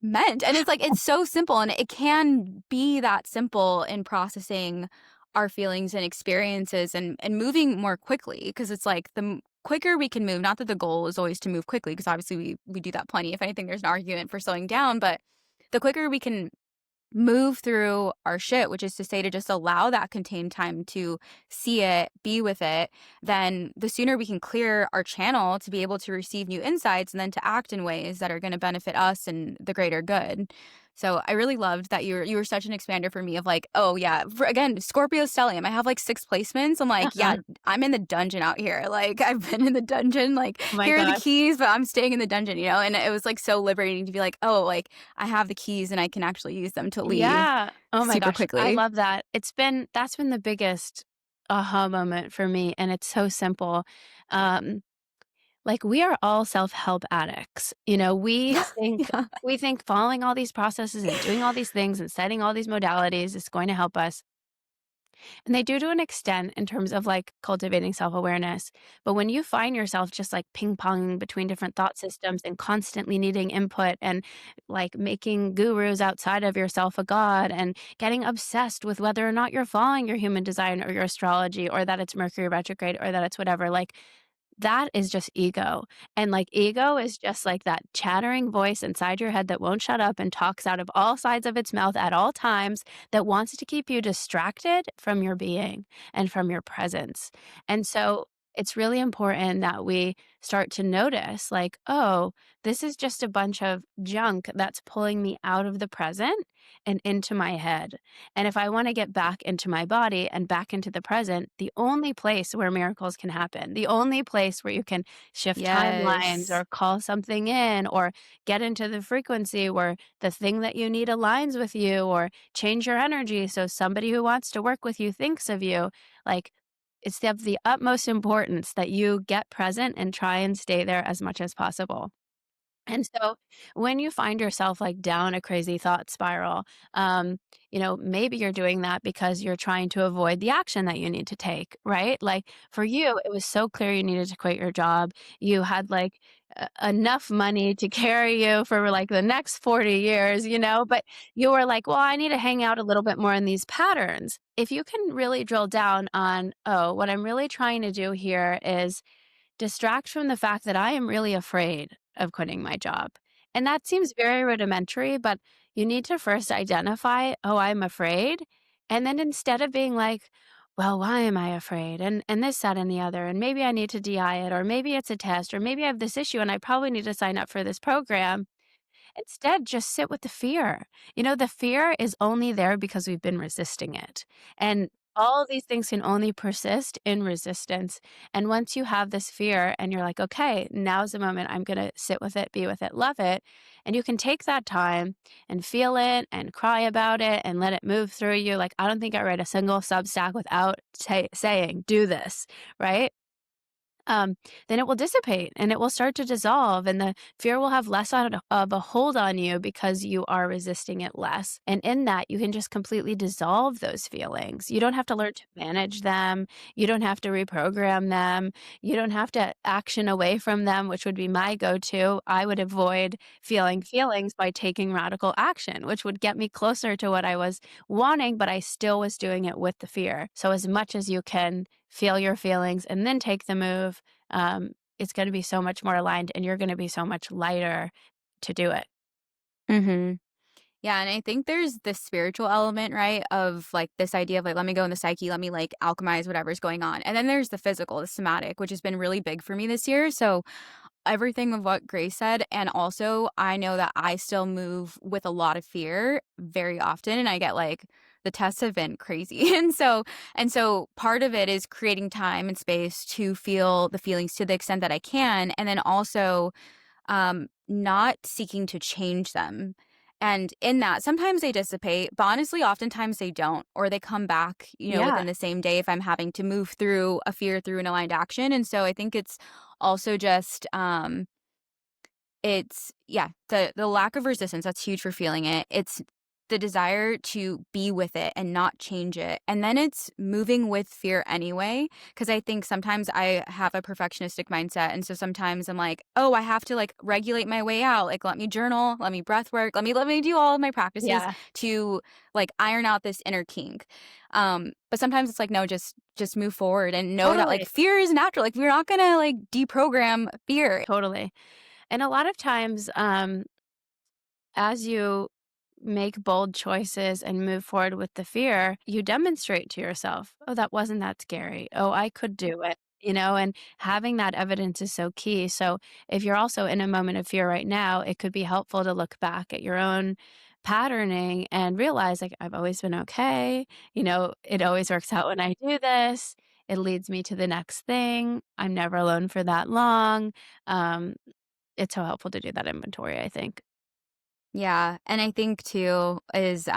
meant. And it's like, it's so simple and it can be that simple in processing our feelings and experiences and moving more quickly because it's like quicker we can move, not that the goal is always to move quickly because obviously we do that plenty. If anything, there's an argument for slowing down, but the quicker we can move through our shit, which is to say to just allow that contained time to see it, be with it, then the sooner we can clear our channel to be able to receive new insights and then to act in ways that are going to benefit us and the greater good. So I really loved that you were such an expander for me of like, oh yeah, again, Scorpio stellium. I have like 6 placements. I'm like, yeah, Uh-huh. I'm in the dungeon out here. Like I've been in the dungeon. Like Oh my here are the gosh. keys, but I'm staying in the dungeon. And it was like so liberating to be like, oh, like I have the keys and I can actually use them to leave Yeah. Oh my super gosh. I quickly. love that. That's been the biggest aha moment for me. And it's so simple. Um, like we are all self-help addicts. Yeah. We think following all these processes and doing all these things and setting all these modalities is going to help us. And they do to an extent in terms of like cultivating self awareness. But when you find yourself just like ping ponging between different thought systems and constantly needing input and like making gurus outside of yourself a god and getting obsessed with whether or not you're following your human design or your astrology or that it's Mercury retrograde or that it's whatever, like that is just ego. And like ego is just like that chattering voice inside your head that won't shut up and talks out of all sides of its mouth at all times that wants to keep you distracted from your being and from your presence. And so it's really important that we start to notice like, oh, this is just a bunch of junk that's pulling me out of the present and into my head. And if I want to get back into my body and back into the present, the only place where miracles can happen, the only place where you can shift timelines Yes. or call something in or get into the frequency where the thing that you need aligns with you or change your energy so somebody who wants to work with you thinks of you, like it's of the utmost importance that you get present and try and stay there as much as possible. And so when you find yourself like down a crazy thought spiral, maybe you're doing that because you're trying to avoid the action that you need to take, right? Like for you, it was so clear you needed to quit your job. You had like enough money to carry you for like the next 40 years, but you were like, well, I need to hang out a little bit more in these patterns. If you can really drill down on, oh, what I'm really trying to do here is distract from the fact that I am really afraid of quitting my job. And that seems very rudimentary, but you need to first identify, oh, I'm afraid. And then instead of being like, well, why am I afraid? And this, that, and the other. And maybe I need to DI it, or maybe it's a test, or maybe I have this issue and I probably need to sign up for this program. Instead, just sit with the fear. The fear is only there because we've been resisting it. And all of these things can only persist in resistance. And once you have this fear and you're like, okay, now's the moment I'm going to sit with it, be with it, love it. And you can take that time and feel it and cry about it and let it move through you. Like, I don't think I read a single Substack without saying, do this, right? um, then it will dissipate and it will start to dissolve, and the fear will have less of a hold on you because you are resisting it less. And in that, you can just completely dissolve those feelings. You don't have to learn to manage them. You don't have to reprogram them. You don't have to action away from them, which would be my go to. I would avoid feeling feelings by taking radical action, which would get me closer to what I was wanting, but I still was doing it with the fear. So, as much as you can feel your feelings and then take the move, it's going to be so much more aligned and you're going to be so much lighter to do it. Mm-hmm. Yeah, and I think there's this spiritual element, right? Of like this idea of like, let me go in the psyche, let me like alchemize whatever's going on. And then there's the physical, the somatic, which has been really big for me this year. So everything of what Grace said. And also, I know that I still move with a lot of fear very often. And I get like, the tests have been crazy. And so part of it is creating time and space to feel the feelings to the extent that I can. And then also not seeking to change them. And in that, sometimes they dissipate, but honestly, oftentimes they don't, or they come back, Yeah, within the same day if I'm having to move through a fear through an aligned action. And so I think it's also just, it's, yeah, the lack of resistance, that's huge for feeling it. It's the desire to be with it and not change it. And then it's moving with fear anyway. Cause I think sometimes I have a perfectionistic mindset. And so sometimes I'm like, oh, I have to like regulate my way out. Like, let me journal, let me breath work, let me do all of my practices yeah, to like iron out this inner kink. But sometimes it's like, no, just move forward and know that like totally, fear is natural. Like we're not gonna like deprogram fear. totally. And a lot of times, as you make bold choices and move forward with the fear, you demonstrate to yourself, oh, that wasn't that scary. Oh, I could do it. And having that evidence is so key. So, if you're also in a moment of fear right now, it could be helpful to look back at your own patterning and realize, like, I've always been okay. It always works out when I do this. It leads me to the next thing. I'm never alone for that long. Um, it's so helpful to do that inventory, I think. Yeah, and I think too is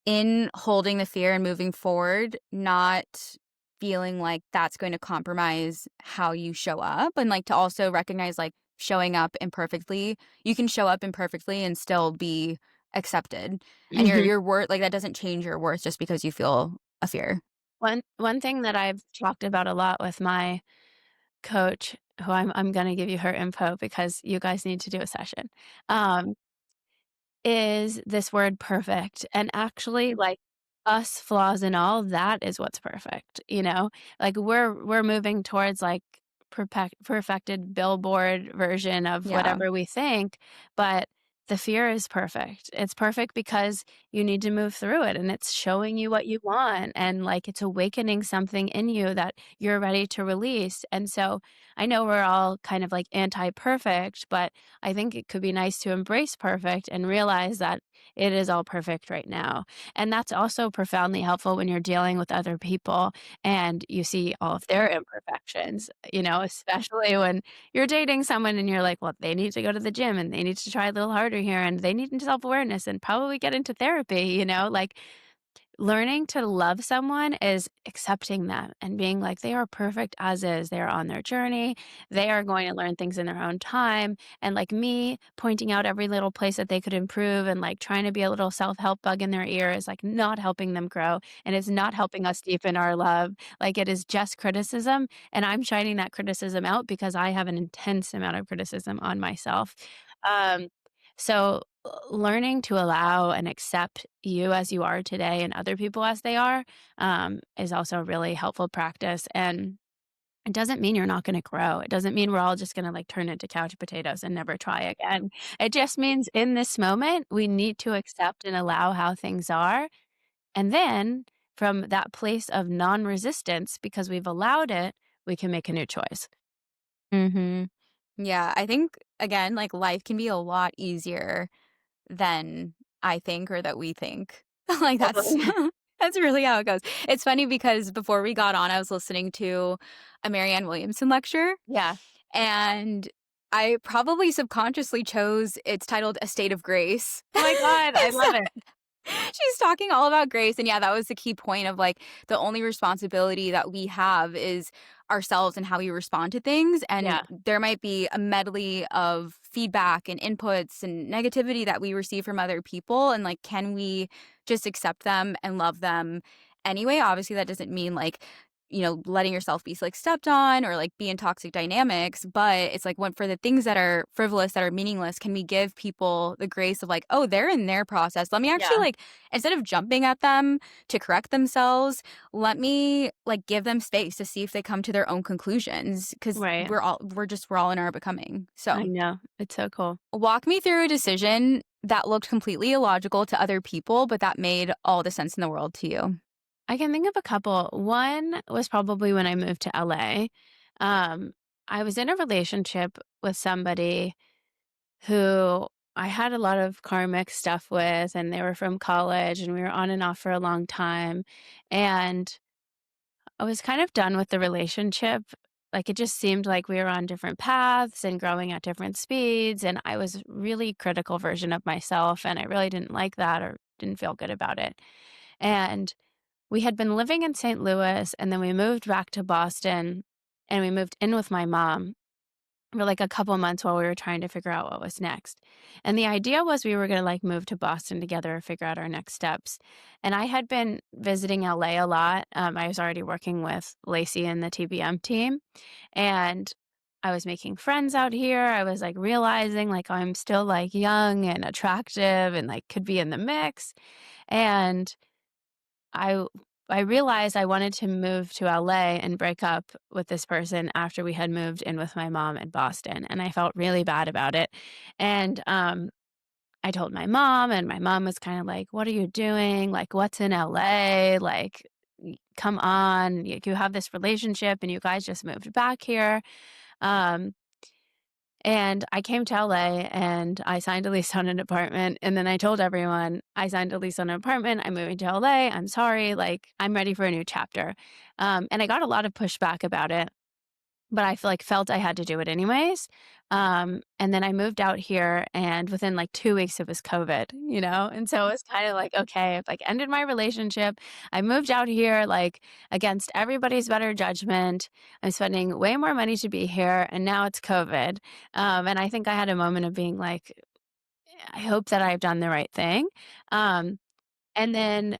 in holding the fear and moving forward, not feeling like that's going to compromise how you show up, and like to also recognize like showing up imperfectly. You can show up imperfectly and still be accepted. And your Mhm. your worth, like that doesn't change your worth just because you feel a fear. One thing that I've talked about a lot with my coach, who I'm gonna give you her info because you guys need to do a session, um, is this word perfect. And actually, like, us flaws and all, that is what's perfect, you know? Like, we're moving towards, like, perfected billboard version of Yeah. whatever we think, but the fear is perfect. It's perfect because you need to move through it, and it's showing you what you want, and, like, it's awakening something in you that you're ready to release. And so, I know we're all kind of, like, anti-perfect, but I think it could be nice to embrace perfect and realize that it is all perfect right now. And that's also profoundly helpful when you're dealing with other people and you see all of their imperfections, you know, especially when you're dating someone and you're like, well, they need to go to the gym and they need to try a little harder here and they need self awareness and probably get into therapy, you know, like learning to love someone is accepting them and being like, they are perfect as is. They are on their journey. They are going to learn things in their own time. And like me pointing out every little place that they could improve and like trying to be a little self help bug in their ear is like not helping them grow. And it's not helping us deepen our love. Like it is just criticism. And I'm shining that criticism out because I have an intense amount of criticism on myself. Um, so learning to allow and accept you as you are today and other people as they are is also a really helpful practice. And it doesn't mean you're not going to grow. It doesn't mean we're all just going to like turn into couch potatoes and never try again. It just means in this moment, we need to accept and allow how things are. And then from that place of non resistance, because we've allowed it, we can make a new choice. Mhm. Yeah, I think, again, like, life can be a lot easier than I think or that we think. Like, that's Totally. that's really how it goes. It's funny because before we got on, I was listening to a Marianne Williamson lecture, Yeah. and I probably subconsciously chose it's titled A State of Grace. Oh my God. I And so love it. she's talking all about grace, and yeah, that was the key point of, like, the only responsibility that we have is ourselves and how we respond to things, and Yeah. there might be a medley of feedback and inputs and negativity that we receive from other people, and, like, can we just accept them and love them anyway? Obviously, that doesn't mean, like, letting yourself be, like, stepped on or, like, be in toxic dynamics, but it's like when for the things that are frivolous, that are meaningless, can we give people the grace of, like, "Oh, they're in their process. Let me actually, Yeah. like, instead of jumping at them to correct themselves, let me, like, give them space to see if they come to their own conclusions because Right. we're all in our becoming." I So, know. It's so cool. walk me through a decision that looked completely illogical to other people, but that made all the sense in the world to you. I can think of a couple. One was probably when I moved to LA. Um, I was in a relationship with somebody who I had a lot of karmic stuff with, and they were from college, and we were on and off for a long time. And I was kind of done with the relationship. Like it just seemed like we were on different paths and growing at different speeds. And I was really critical version of myself. And I really didn't like that or didn't feel good about it. And we had been living in St. Louis, and then we moved back to Boston, and we moved in with my mom for, like, a couple months while we were trying to figure out what was next. And the idea was we were gonna, like, move to Boston together and figure out our next steps. And I had been visiting LA a lot. I was already working with Lacey and the TBM team, and I was making friends out here. I was, like, realizing, like, I'm still, like, young and attractive and, like, could be in the mix. And I I realized I wanted to move to LA and break up with this person after we had moved in with my mom in Boston, and I felt really bad about it. And I told my mom, and my mom was kind of like, "What are you doing? Like, what's in LA? Like, come on, you have this relationship, and you guys just moved back here." Um, and I came to LA and I signed a lease on an apartment. And then I told everyone, I signed a lease on an apartment. I'm moving to LA. I'm sorry. Like, I'm ready for a new chapter. And I got a lot of pushback about it, but I feel like felt I had to do it anyways. And then I moved out here, and within like 2 weeks it was COVID, you know? And so it was kind of like, okay, I've like ended my relationship. I moved out here like against everybody's better judgment. I'm spending way more money to be here, and now it's COVID. And I think I had a moment of being like, I hope that I've done the right thing. Um, and then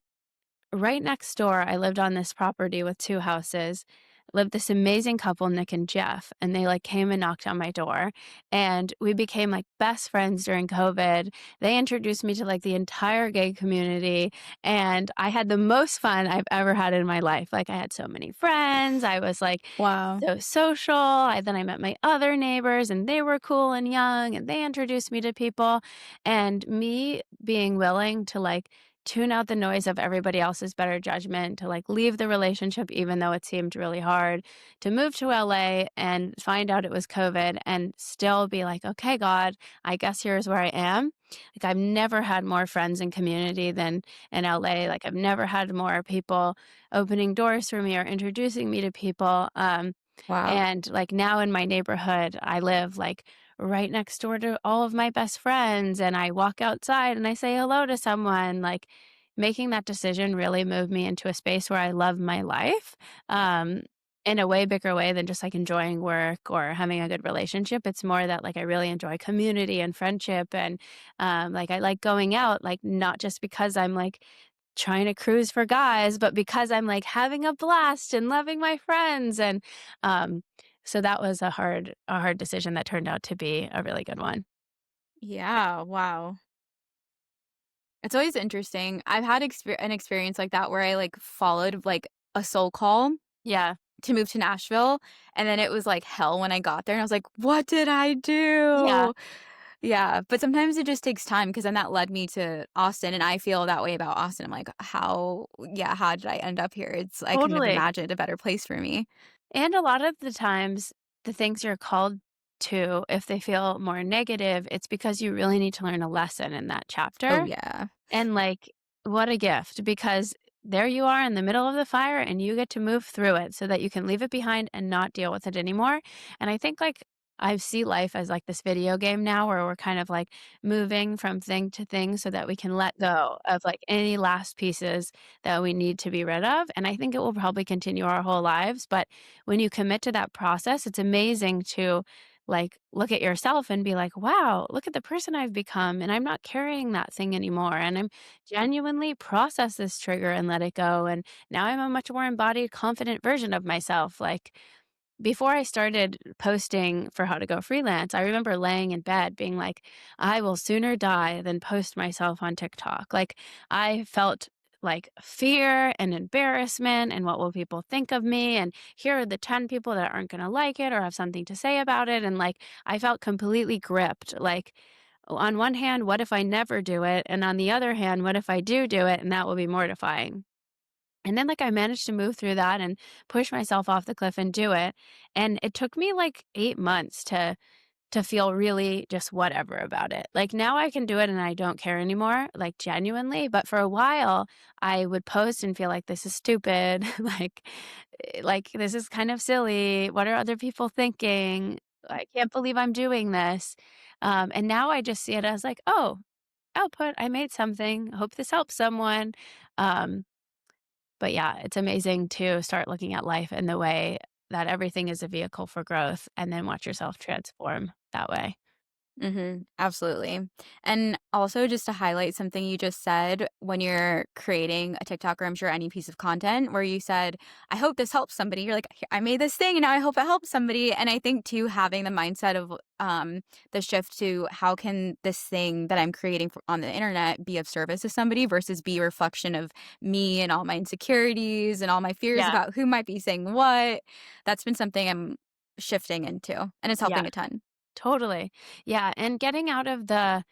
right next door, I lived on this property with 2 houses, lived this amazing couple, Nick and Jeff, and they, like, came and knocked on my door, and we became, like, best friends during COVID. They introduced me to, like, the entire gay community, and I had the most fun I've ever had in my life. Like, I had so many friends, I was, like, Wow. so social. I met my other neighbors, and they were cool and young, and they introduced me to people, and me being willing to, like, tune out the noise of everybody else's better judgment, to like leave the relationship even though it seemed really hard, to move to LA and find out it was COVID and still be like, okay, God, I guess here's where I am. Like I've never had more friends and community than in LA. Like I've never had more people opening doors for me or introducing me to people. Wow. And like now in my neighborhood, I live like right next door to all of my best friends. And I walk outside and I say hello to someone. Like making that decision really moved me into a space where I love my life in a way bigger way than just like enjoying work or having a good relationship. It's more that like I really enjoy community and friendship. And like I like going out, like not just because I'm like trying to cruise for guys, but because I'm, like, having a blast and loving my friends, and, um, so that was a hard decision that turned out to be a really good one. Yeah, wow. It's always interesting. I've had an experience like that where I, like, followed, like, a soul call Yeah, to move to Nashville, and then it was, like, hell when I got there, and I was like, "What did I yeah, do?" Yeah, but sometimes it just takes time because then that led me to Austin, and I feel that way about Austin. I'm like, how did I end up here? I couldn't have totally, imagined a better place for me." and a lot of the times, the things you're called to, if they feel more negative, it's because you really need to learn a lesson in that Oh, chapter. yeah. And, like, what a gift because there you are in the middle of the fire and you get to move through it so that you can leave it behind and not deal with it anymore. And I think, like, I see life as like this video game now where we're kind of like moving from thing to thing so that we can let go of like any last pieces that we need to be rid of. And I think it will probably continue our whole lives. But when you commit to that process, it's amazing to like look at yourself and be like, wow, look at the person I've become. And I'm not carrying that thing anymore. And I'm genuinely process this trigger and let it go. And now I'm a much more embodied, confident version of myself. Like before I started posting for How to Go Freelance, I remember laying in bed being like, I will sooner die than post myself on TikTok. Like, I felt like fear and embarrassment and what will people think of me? And here are the 10 people that aren't going to like it or have something to say about it. And like, I felt completely gripped. Like, on one hand, what if I never do it? And on the other hand, what if I do it? And that will be mortifying. And then, like, I managed to move through that and push myself off the cliff and do it, and it took me, like, 8 months to feel really just whatever about it. Like, now I can do it and I don't care anymore, like, genuinely, but for a while, I would post and feel like, "This is stupid," like, "This is kind of silly. What are other people thinking? I can't believe I'm doing this." And now I just see it as like, "Oh, output. I made something. Hope this helps someone." Um but yeah, it's amazing to start looking at life in the way that everything is a vehicle for growth and then watch yourself transform that way. Absolutely. And also, just to highlight something you just said when you're creating a TikTok or I'm sure any piece of content where you said, I hope this helps somebody. You're like, I made this thing and now I hope it helps somebody. And I think too, having the mindset of the shift to how can this thing that I'm creating on the internet be of service to somebody versus be a reflection of me and all my insecurities and all my fears Yeah, about who might be saying what. That's been something I'm shifting into and it's yeah, helping a ton. totally. Yeah, and getting out of the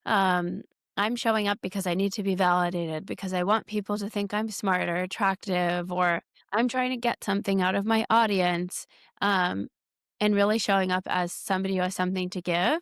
um I'm showing up because I need to be validated because I want people to think I'm smart or attractive or I'm trying to get something out of my audience um and really showing up as somebody who has something to give.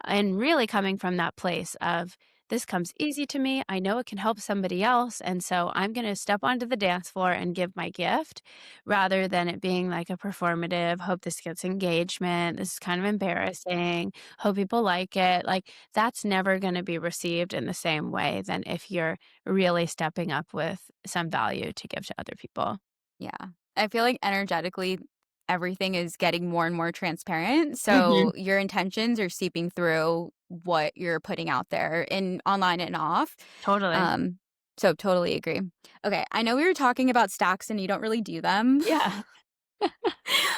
And really coming from that place of this comes easy to me. I know it can help somebody else. And so I'm going to step onto the dance floor and give my gift rather than it being like a performative, hope this gets engagement. This is kind of embarrassing. Hope people like it. Like that's never going to be received in the same way than if you're really stepping up with some value to give to other people. Yeah. I feel like energetically, everything is getting more and more transparent. Hmm. So your intentions are seeping through what you're putting out there in online and off. Totally. Um, So totally agree. Okay, I know we were talking about stacks and you don't really do them, Yeah.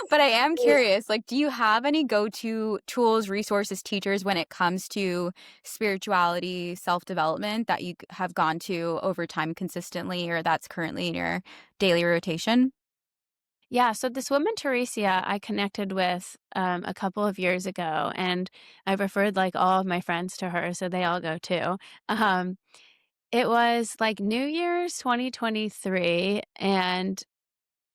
but I am curious, like, do you have any go-to tools, resources, teachers when it comes to spirituality, self-development that you have gone to over time consistently or that's currently in your daily rotation? Yeah, so this woman, Teresia, I connected with a couple of years ago, and I referred like all of my friends to her, so they all go too. Um, it was like New Year's 2023, and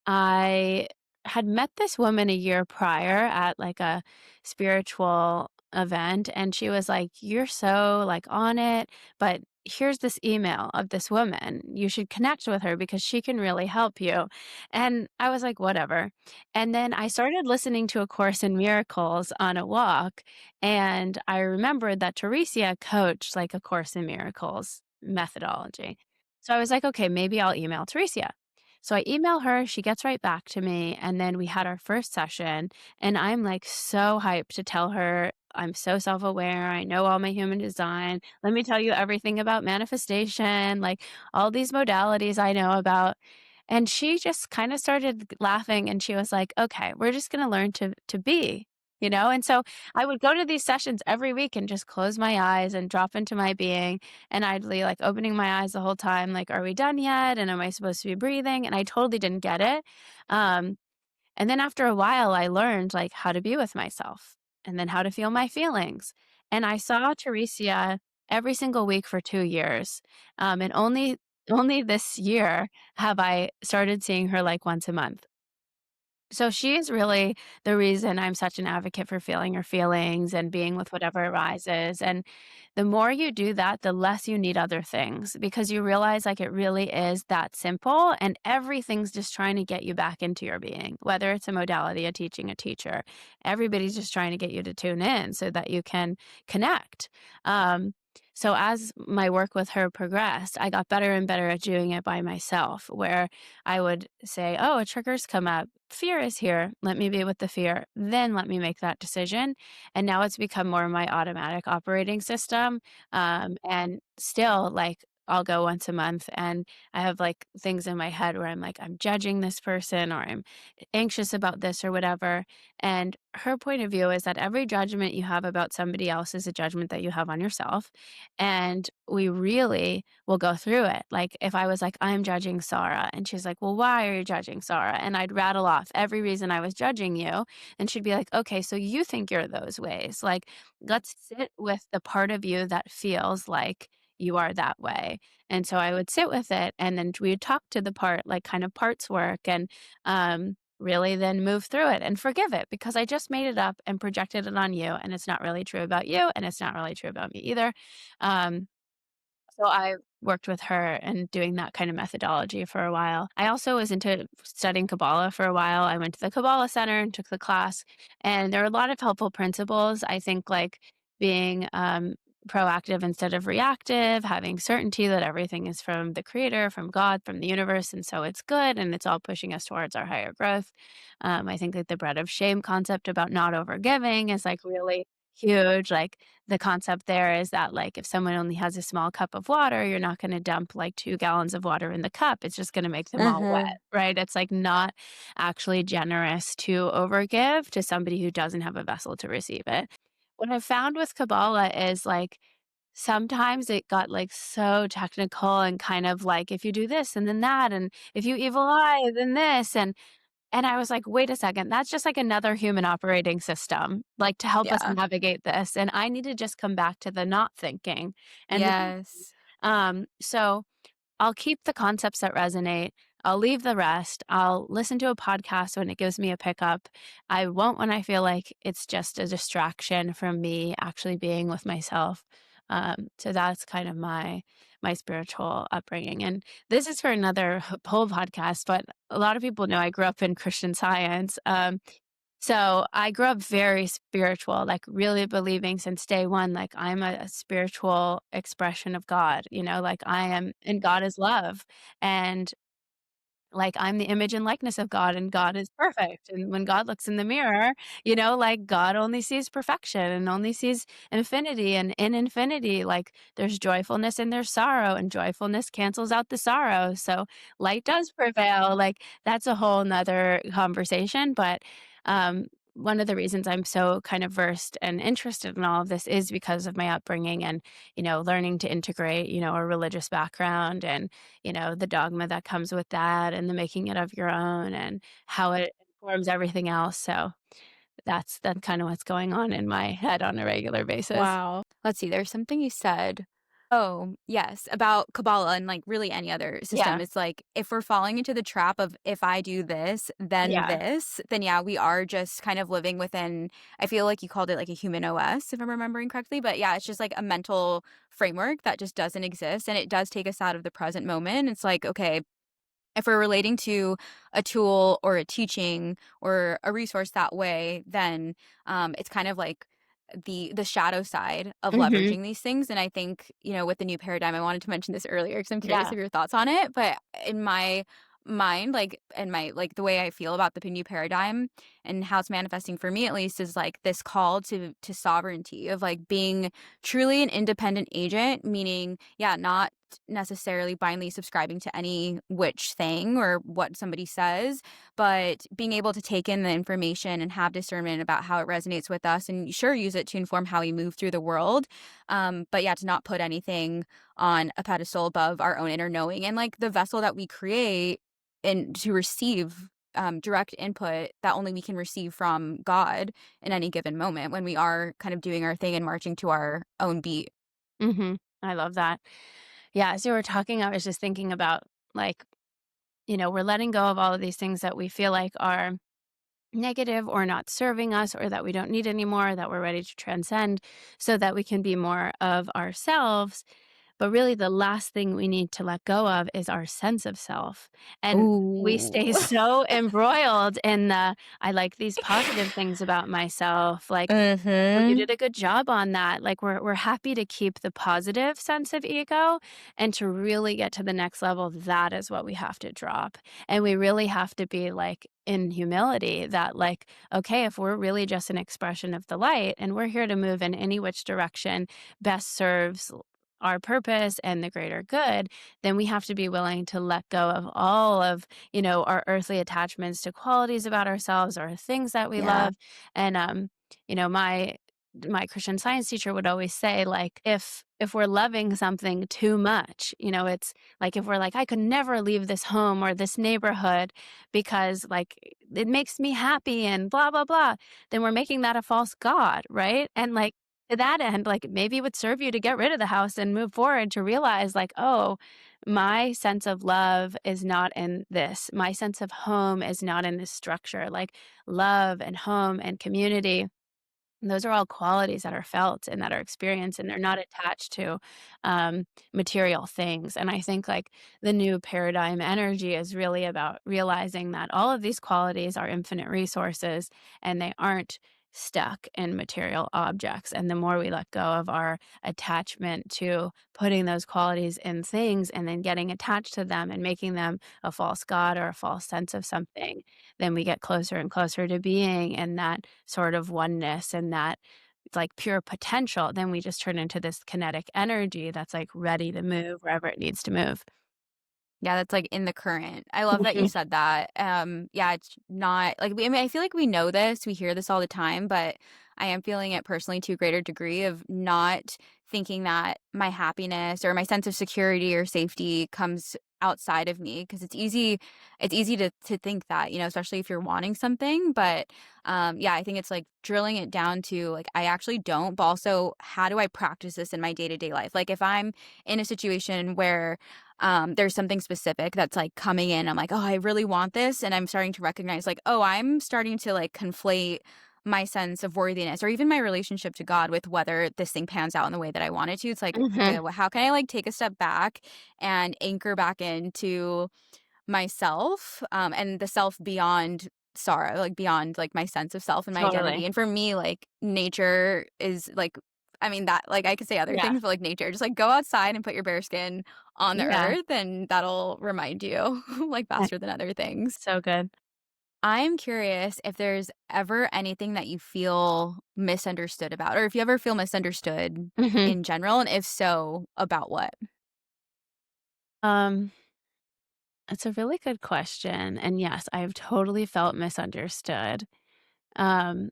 I had met this woman a year prior at like a spiritual event, and she was like, "You're so like on it, but here's this email of this woman. You should connect with her because she can really help you." And I was like, "Whatever." And then I started listening to A Course in Miracles on a walk, and I remembered that Teresia coached like A Course in Miracles methodology. So I was like, "Okay, maybe I'll email Teresia." So I email her, she gets right back to me, and then we had our first session, and I'm like so hyped to tell her I'm so self-aware. I know all my human design. Let me tell you everything about manifestation, like all these modalities I know about. And she just kind of started laughing and she was like, "Okay, we're just going to learn to be." And so I would go to these sessions every week and just close my eyes and drop into my being, and I'd be like opening my eyes the whole time, like, "Are we done yet? And am I supposed to be breathing?" And I totally didn't get it. Um, and then after a while, I learned like how to be with myself and then how to feel my feelings. And I saw Teresia every single week for 2 years. And only this year have I started seeing her like once a month. So she is really the reason I'm such an advocate for feeling your feelings and being with whatever arises. And the more you do that, the less you need other things because you realize like it really is that simple and everything's just trying to get you back into your being, whether it's a modality, a teaching, a teacher. Everybody's just trying to get you to tune in so that you can connect. Um, so as my work with her progressed, I got better and better at doing it by myself, where I would say, "Oh, a trigger's come up. Fear is here. Let me be with the fear. Then let me make that decision." And now it's become more of my automatic operating system. And still, like, I'll go once a month and I have like things in my head where I'm like, I'm judging this person or I'm anxious about this or whatever. And her point of view is that every judgment you have about somebody else is a judgment that you have on yourself. And we really will go through it. Like if I was like, I'm judging Saara, and she's like, well, why are you judging Saara? And I'd rattle off every reason I was judging you. And she'd be like, okay, so you think you're those ways. Like, let's sit with the part of you that feels like you are that way. And so I would sit with it and then we would talk to the part, like kind of parts work and really then move through it and forgive it because I just made it up and projected it on you. And it's not really true about you. And it's not really true about me either. Um, so I worked with her and doing that kind of methodology for a while. I also was into studying Kabbalah for a while. I went to the Kabbalah Center and took the class, and there are a lot of helpful principles. I think like being proactive instead of reactive, having certainty that everything is from the creator, from God, from the universe, and so it's good and it's all pushing us towards our higher growth. I think that the bread of shame concept about not overgiving is like really huge. Like the concept there is that like if someone only has a small cup of water, you're not going to dump like 2 gallons of water in the cup. It's just going to make them all wet, Mhm. right? It's like not actually generous to overgive to somebody who doesn't have a vessel to receive it. What I found with Kabbalah is like sometimes it got like so technical and kind of like if you do this and then that and if you evil eye then this and I was like, "Wait a second, that's just like another human operating system, like, to help us Yeah. navigate this," and I need to just come back to the not thinking and the Yes. so I'll keep the concepts that resonate. I'll leave the rest. I'll listen to a podcast when it gives me a pickup. I won't when I feel like it's just a distraction from me actually being with myself. So that's kind of my spiritual upbringing. And this is for another whole podcast, but a lot of people know I grew up in Christian Science. So I grew up very spiritual, like really believing since day one, like I'm a spiritual expression of God, like I am, and God is love. And like I'm the image and likeness of God and God is perfect. And when God looks in the mirror, like God only sees perfection and only sees infinity. And in infinity, like there's joyfulness and there's sorrow, and joyfulness cancels out the sorrow. So light does prevail. Like that's a whole nother conversation. But um, one of the reasons I'm so kind of versed and interested in all of this is because of my upbringing and, learning to integrate, a religious background and the dogma that comes with that and the making it of your own and how it informs everything else. So that's kind of what's going on in my head on a regular basis. Wow. Let's see, there's something you said. Oh, yes, about Kabbalah and, like, really any other system. Yeah. It's like, if we're falling into the trap of if I do Yeah. this, then yeah, we are just kind of living within, I feel like you called it like a human OS, if I'm remembering correctly. But yeah, it's just like a mental framework that just doesn't exist. And it does take us out of the present moment. It's like, okay, if we're relating to a tool or a teaching or a resource that way, then it's kind of like the shadow side of Mhm. leveraging these things. And I think, with the new paradigm, I wanted to mention this earlier because I'm curious Yeah. of your thoughts on it. But in my mind, like, and my, like, the way I feel about the new paradigm and how it's manifesting for me, at least, is like this call to sovereignty, of like being truly an independent agent, meaning, yeah, not necessarily blindly subscribing to any which thing or what somebody says, but being able to take in the information and have discernment about how it resonates with us, and sure, use it to inform how we move through the world. But yeah, to not put anything on a pedestal above our own inner knowing and like the vessel that we create, and to receive direct input that only we can receive from God in any given moment when we are kind of doing our thing and marching to our own beat. Mhm. I love that. Yeah, as you were talking, I was just thinking about like, we're letting go of all of these things that we feel like are negative or not serving us or that we don't need anymore, that we're ready to transcend so that we can be more of ourselves. But really, the last thing we need to let go of is our sense of self. And we stay Ooh. so embroiled in I like these positive things about myself. Like, oh, you Mhm. did a good job on that. Like we're happy to keep the positive sense of ego and to really get to the next level, that is what we have to drop. And we really have to be like in humility that like, okay, if we're really just an expression of the light and we're here to move in any which direction best serves our purpose and the greater good, then we have to be willing to let go of all of, our earthly attachments to qualities about ourselves or things that we Yeah. love. And my Christian Science teacher would always say, like, if we're loving something too much, it's like if we're like, I could never leave this home or this neighborhood because like it makes me happy and blah blah blah, then we're making that a false god, right? And like to that end, like maybe it would serve you to get rid of the house and move forward to realize, like, oh, my sense of love is not in this. My sense of home is not in this structure. Like love and home and community, those are all qualities that are felt and that are experienced, and they're not attached to material things. And I think like the new paradigm energy is really about realizing that all of these qualities are infinite resources and they aren't stuck in material objects. And the more we let go of our attachment to putting those qualities in things and then getting attached to them and making them a false god or a false sense of something, then we get closer and closer to being in that sort of oneness and that like pure potential. Then we just turn into this kinetic energy that's like ready to move wherever it needs to move. Yeah, that's, like, in the current. I love that you Mhm. said that. Yeah, it's not like, I mean, I feel like we know this, we hear this all the time, but I am feeling it personally to a greater degree of not thinking that my happiness or my sense of security or safety comes outside of me, because it's easy to think that, especially if you're wanting something. But, yeah, I think it's, like, drilling it down to, like, I actually don't, but also how do I practice this in my day-to-day life? Like, if I'm in a situation where there's something specific that's like coming in, I'm like, oh, I really want this. And I'm starting to recognize, like, oh, I'm starting to like conflate my sense of worthiness or even my relationship to God with whether this thing pans out in the way that I want it to. It's like, okay, Mhm. well, how can I like take a step back and anchor back into myself, and the self beyond Saara, like beyond like my sense of self and my identity. Totally. And for me, like nature is like I mean, that like, I could say other Yeah. things, but, like, nature, just, like, go outside and put your bare skin on the Yeah. earth, and that'll remind you, like, Eh, faster than other things. so good. I'm curious if there's ever anything that you feel misunderstood about, or if you ever feel misunderstood Mhm. in general, and if so, about what? Um, it's a really good question, and yes, I've totally felt misunderstood. Um,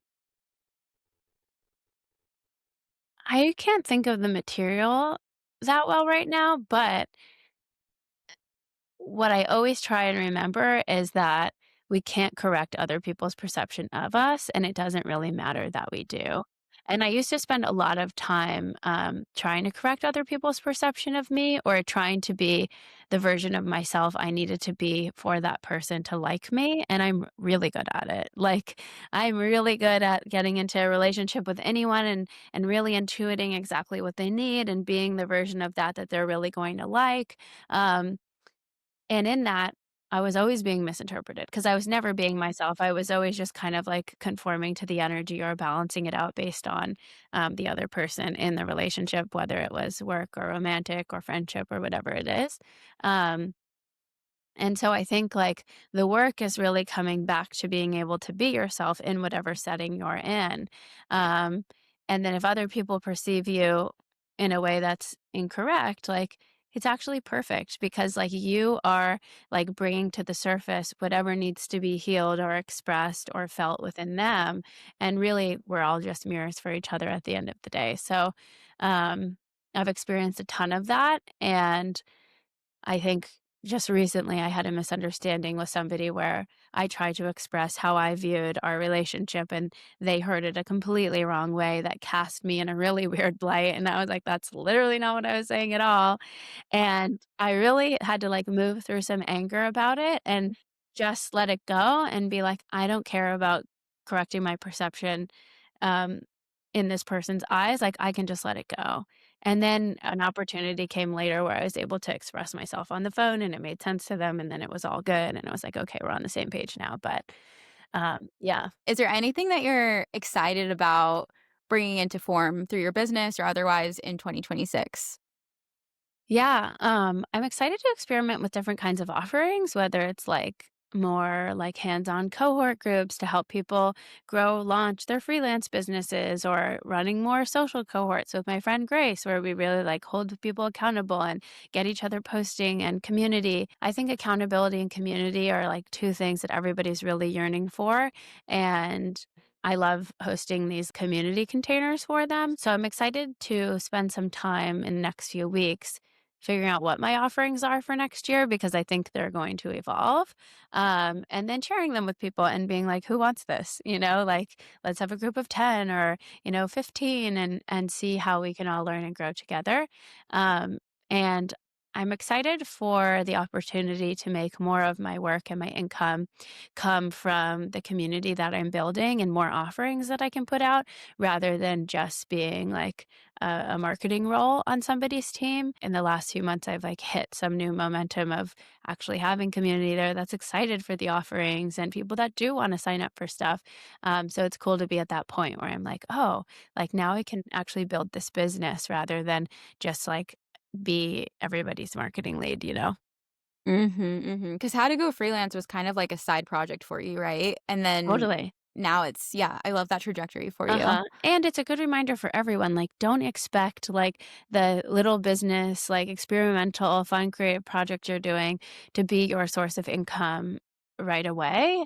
I can't think of the material that well right now, but what I always try and remember is that we can't correct other people's perception of us, and it doesn't really matter that we do. And I used to spend a lot of time trying to correct other people's perception of me or trying to be the version of myself I needed to be for that person to like me. And I'm really good at it. Like, I'm really good at getting into a relationship with anyone and really intuiting exactly what they need and being the version of that they're really going to like. Um, and in that, I was always being misinterpreted because I was never being myself. I was always just kind of like conforming to the energy or balancing it out based on the other person in the relationship, whether it was work or romantic or friendship or whatever it is. Um, and so I think like the work is really coming back to being able to be yourself in whatever setting you're in. Um, and then if other people perceive you in a way that's incorrect, like it's actually perfect because like you are like bringing to the surface whatever needs to be healed or expressed or felt within them. And really, we're all just mirrors for each other at the end of the day. So um, I've experienced a ton of that. And I think just recently I had a misunderstanding with somebody where I tried to express how I viewed our relationship and they heard it a completely wrong way that cast me in a really weird light. And I was like, that's literally not what I was saying at all. And I really had to like move through some anger about it and just let it go and be like, I don't care about correcting my perception um, in this person's eyes. Like, I can just let it go. And then an opportunity came later where I was able to express myself on the phone and it made sense to them. And then it was all good. And I was like, okay, we're on the same page now. But yeah. Is there anything that you're excited about bringing into form through your business or otherwise in 2026? Yeah, I'm excited to experiment with different kinds of offerings, whether it's like more like hands-on cohort groups to help people grow, launch their freelance businesses, or running more social cohorts with my friend Grace, where we really like hold people accountable and get each other posting and community. I think accountability and community are like two things that everybody's really yearning for. And I love hosting these community containers for them. So I'm excited to spend some time in the next few weeks figuring out what my offerings are for next year because I think they're going to evolve. And then sharing them with people and being like, who wants this? You know, like let's have a group of 10 or, 15 and see how we can all learn and grow together. And I'm excited for the opportunity to make more of my work and my income come from the community that I'm building and more offerings that I can put out rather than just being like a marketing role on somebody's team. In the last few months, I've like hit some new momentum of actually having community there that's excited for the offerings and people that do want to sign up for stuff. So it's cool to be at that point where I'm like, oh, like now I can actually build this business rather than just like be everybody's marketing lead. Mhm, mhm. Because How to Go Freelance was kind of like a side project for you, right? And then Totally. now it's yeah, I love that trajectory for you. Uh-huh, and it's a good reminder for everyone, like, don't expect, like, the little business, like, experimental, fun, creative project you're doing to be your source of income right away.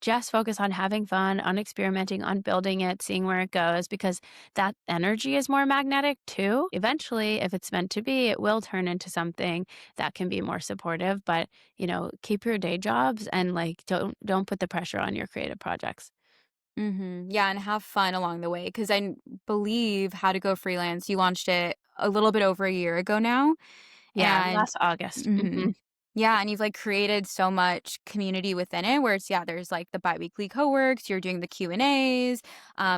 Just focus on having fun, on experimenting, on building it, seeing where it goes, because that energy is more magnetic too. Eventually, if it's meant to be, it will turn into something that can be more supportive, but, keep your day jobs and, like, don't put the pressure on your creative projects. Mhm. Yeah, and have fun along the way because believe How to Go Freelance, you launched it a little bit over a year ago now, Yeah, and last August. mhm. Mhm. Yeah, and you've, like, created so much community within it where it's yeah, there's, like, the biweekly coworks, you're doing the Q&As,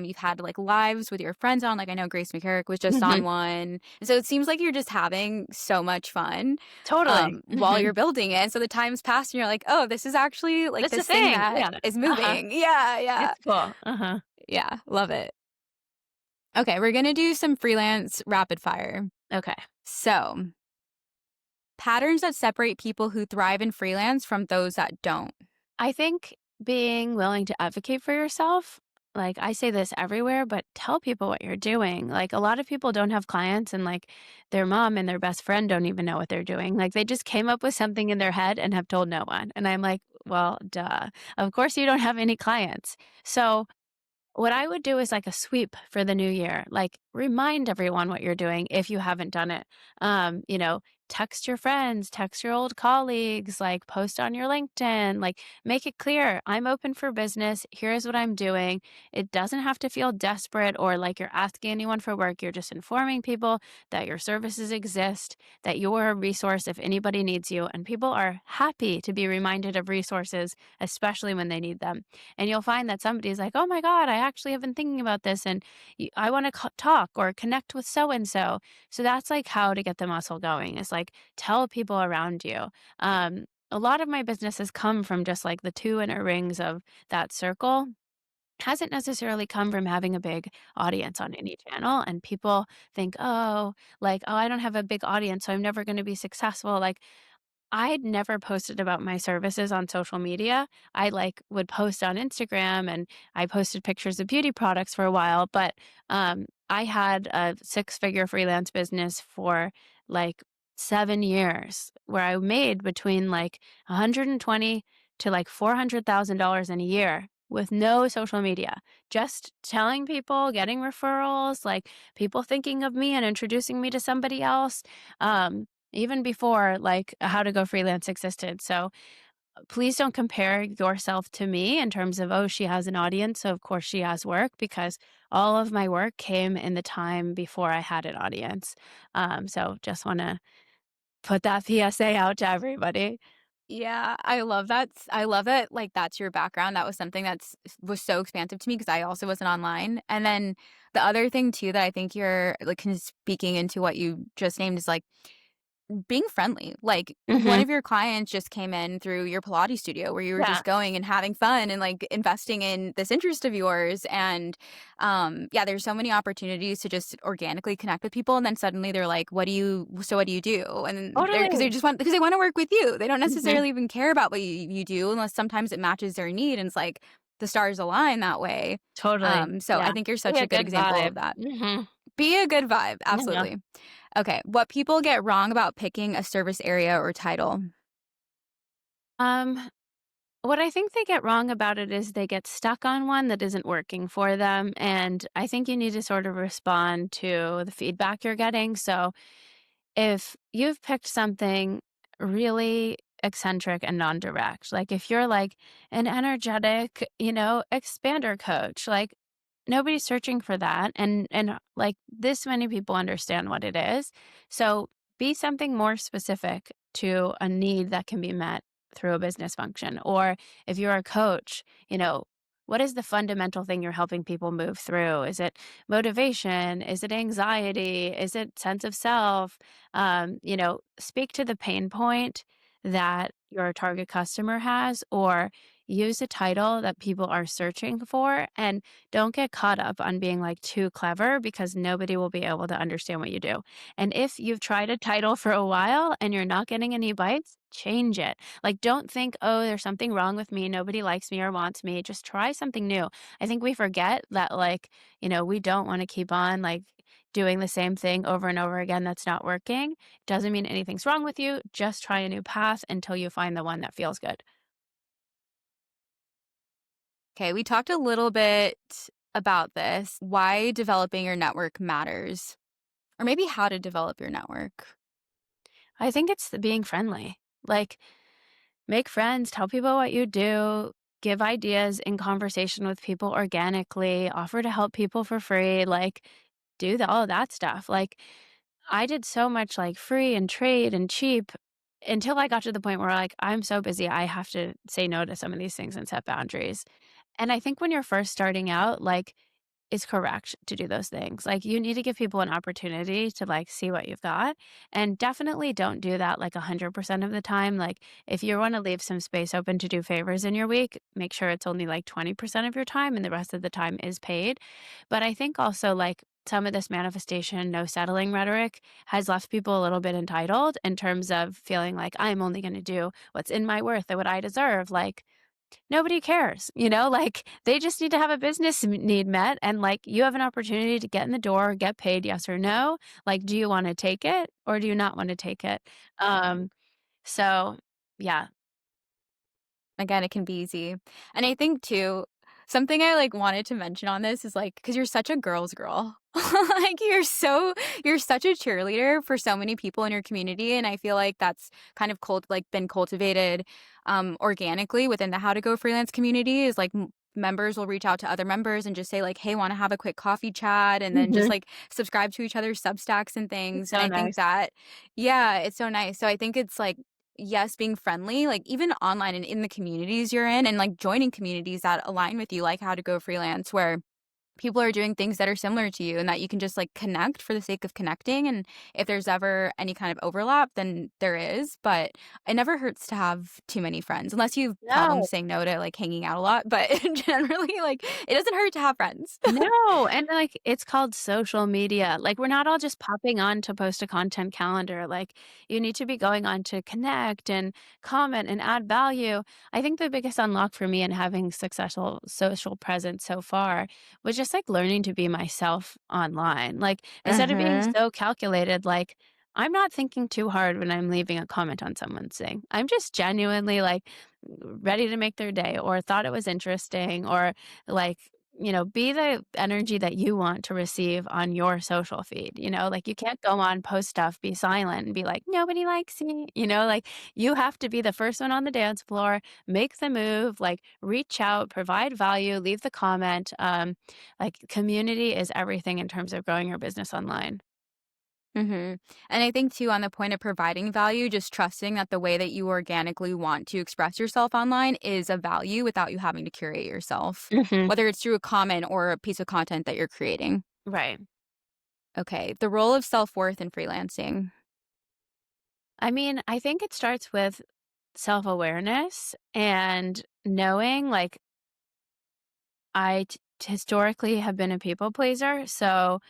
you've had, like, lives with your friends on, like, I know Grace McCarrick was just on Mhm. one, and so it seems like you're just having so much fun, Totally. while Mhm. you're building it, and so the time's passed and you're like, "Oh, this is actually, like, That's the this thing thing. that Yeah. is Uh-huh. moving." Yeah, yeah. It's cool. Uh-huh. Yeah, love it. Okay, we're gonna do some freelance rapid fire. Okay. So, patterns that separate people who thrive in freelance from those that don't. I think being willing to advocate for yourself, like I say this everywhere, but tell people what you're doing. Like a lot of people don't have clients and like their mom and their best friend don't even know what they're doing. Like they just came up with something in their head and have told no one. And I'm like, well, duh. Of course you don't have any clients. So what I would do is like a sweep for the new year, like remind everyone what you're doing if you haven't done it. You know, text your friends, text your old colleagues, like post on your LinkedIn, like make it clear I'm open for business. Here's what I'm doing. It doesn't have to feel desperate or like you're asking anyone for work. You're just informing people that your services exist, that you're a resource if anybody needs you. And people are happy to be reminded of resources, especially when they need them. And you'll find that somebody's like, oh my God, I actually have been thinking about this and I want to talk or connect with so and so. So that's like how to get the muscle going is like tell people around you. A lot of my business has come from just like the two inner rings of that circle. Hasn't necessarily come from having a big audience on any channel. And people think, oh, like, oh, I don't have a big audience, so I'm never going to be successful. Like, I'd never posted about my services on social media. I like would post on Instagram and I posted pictures of beauty products for a while, but I had a six-figure freelance business for like 7 years where I made between like 120 to like $400,000 in a year with no social media, just telling people, getting referrals, like people thinking of me and introducing me to somebody else. Even before like How to Go Freelance existed. So please don't compare yourself to me in terms of, oh, she has an audience. So of course she has work because all of my work came in the time before I had an audience. So just want to put that PSA out to everybody. Yeah, I love that. I love that, like, that's your background. That was something was so expansive to me because I also wasn't online. And then the other thing too that I think you're, like, speaking into what you just named is, like, being friendly. Like, one Hmm. of your clients just came in through your Pilates studio where you were Yeah, just going and having fun and, like, investing in this interest of yours, and, yeah, there's so many opportunities to just organically connect with people, and then suddenly they're like, what do you do?" And they're because totally. they wanna work with you. They don't Hmm. necessarily even care about what you do unless sometimes it matches their need, and it's like the stars align that way. Totally. So I Yeah. think you're Be such a a good good example of vibe. that. Hmm. Be a good vibe, Yeah. absolutely. Okay, what people get wrong about picking a service area or title. Um, What I think they get wrong about it is they get stuck on one that isn't working for them. And I think you need to sort of respond to the feedback you're getting. So if you've picked something really eccentric and non-direct, like if you're like an energetic, expander coach, like nobody's searching for that. And like this many people understand what it is. So be something more specific to a need that can be met through a business function. Or if you're a coach, what is the fundamental thing you're helping people move through? Is it motivation? Is it anxiety? Is it sense of self? Speak to the pain point that your target customer has, or use a title that people are searching for. And don't get caught up on being like too clever because nobody will be able to understand what you do. And if you've tried a title for a while and you're not getting any bites, change it. Like, don't think, oh, there's something wrong with me. Nobody likes me or wants me. Just try something new. I think we forget that, like, we don't want to keep on like doing the same thing over and over again that's not working. Doesn't mean anything's wrong with you. Just try a new path until you find the one that feels good. Okay, we talked a little bit about this, why developing your network matters, or maybe how to develop your network. I think it's the being friendly. Like, make friends, tell people what you do, give ideas in conversation with people organically, offer to help people for free, like do all of that stuff. Like I did so much like free and trade and cheap until I got to the point where like I'm so busy, I have to say no to some of these things and set boundaries. And I think when you're first starting out, like is correct to do those things. Like you need to give people an opportunity to like see what you've got and definitely don't do that like 100% of the time. Like if you want to leave some space open to do favors in your week, make sure it's only like 20% of your time and the rest of the time is paid. But I think also like some of this manifestation, no settling rhetoric has left people a little bit entitled in terms of feeling like I'm only going to do what's in my worth and what I deserve. Like, nobody cares, like they just need to have a need met. And like, you have an opportunity to get in the door, get paid, yes or no. Like, do you want to take it or do you not want to take it? Um, so yeah. Again, it can be easy. And I think too, something I like wanted to mention on this is like, because you're such a girl's girl. Like you're such a cheerleader for so many people in your community. And I feel like that's kind of been cultivated organically within the How to Go Freelance community is like members will reach out to other members and just say like, hey, want to have a quick coffee chat, and then just Mhm. like subscribe to each other's Substacks and It's things. And so I think nice. that, yeah, it's so nice. So I think it's like, yes, being friendly, like even online and in the communities you're in, and like joining communities that align with you, like How to Go Freelance, where people are doing things that are similar to you and that you can just like connect for the sake of connecting. And if there's ever any kind of overlap, then there is. But it never hurts to have too many friends unless you have No. problems saying no to like hanging out a lot. But generally, like it doesn't hurt to have friends. No, and, like, it's called social media, like, we're not all just popping on to post a content calendar, like, you need to be going on to connect and comment and add value. I think the biggest unlock for me in having successful social presence so far was just, like, learning to be myself online, like, instead of being Mm-hmm. so calculated, like, I'm not thinking too hard when I'm leaving a comment on someone's thing. I'm just genuinely, like, ready to make their day or thought it was interesting or, like, be the energy that you want to receive on your social feed, like you can't go on, post stuff, be silent and be like, nobody likes me, like you have to be the first one on the dance floor, make the move, like reach out, provide value, leave the comment. Like community is everything in terms of growing your business online. Mhm. And I think too, on the point of providing value, just trusting that the way that you organically want to express yourself online is a value without you having to curate yourself, Hmm. whether it's through a comment or a piece of content that you're creating. Right. Okay, the role of self-worth in freelancing. I mean, I think it starts with self-awareness and knowing like historically have been a people pleaser, so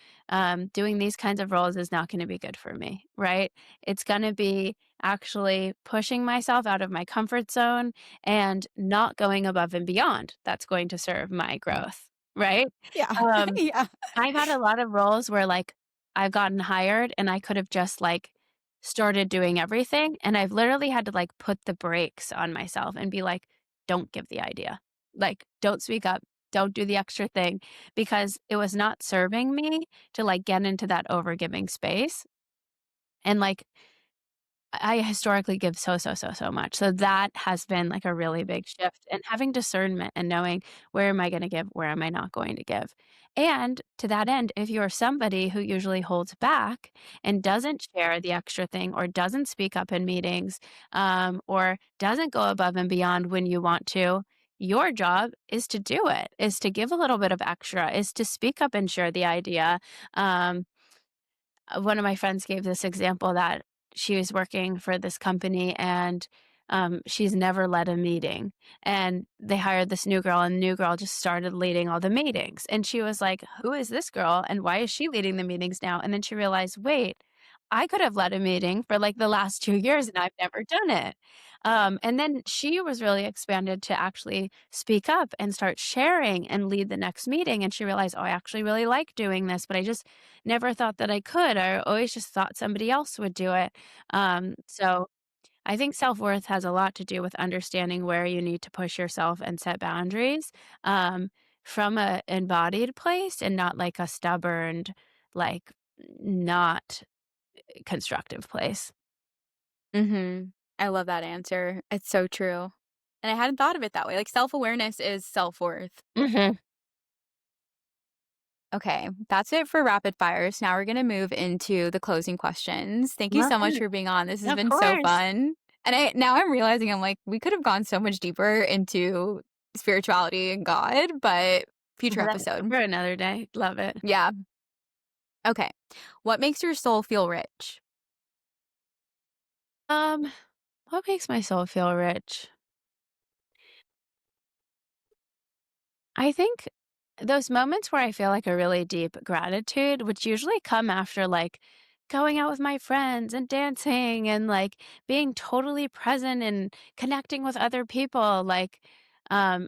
doing these kinds of roles is not going to be good for me, right? It's going to be actually pushing myself out of my comfort zone and not going above and beyond. That's going to serve my growth, right? Yeah. Um, Yeah. I've had a lot of roles where like I've gotten hired and I could have just like started doing everything, and I've literally had to like put the brakes on myself and be like, don't give the idea. Like, don't speak up, don't do the extra thing, because it was not serving me to, like, get into that overgiving space, and, like, I historically give so, so, so, so much, so that has been, like, a really big shift, and having discernment and knowing where am I gonna give, where am I not going to give, and to that end, if you're somebody who usually holds back and doesn't share the extra thing or doesn't speak up in meetings, or doesn't go above and beyond when you want to, your job is to do it, is to give a little bit of extra, is to speak up and share the idea. One of my friends gave this example that she was working for this company and she's never led a meeting. And they hired this new girl, and the new girl just started leading all the meetings. And she was like, who is this girl? And why is she leading the meetings now? And then she realized, wait, I could have led a meeting for like the last 2 years and I've never done it. And then she was really expanded to actually speak up and start sharing and lead the next meeting. And she realized, oh, I actually really like doing this, but I just never thought that I could. I always just thought somebody else would do it. So I think self worth has a lot to do with understanding where you need to push yourself and set boundaries um, from a embodied place and not like a stubborn, like not constructive place. Mhm. I love that answer. It's so true. And I hadn't thought of it that way. Like self-awareness is self-worth. Hmm. Okay, that's it for rapid fires. Now we're going to move into the closing questions. Thank you Love so much it. for being on. This has Of been so course. fun. And now I'm realizing I'm like, we could have gone so much deeper into spirituality and God, but future episode. For another day. Love it. Yeah. Okay. What makes your soul feel rich? Um, what makes my soul feel rich? I think Those moments where I feel like a really deep gratitude, which usually come after like going out with my friends and dancing and like being totally present and connecting with other people.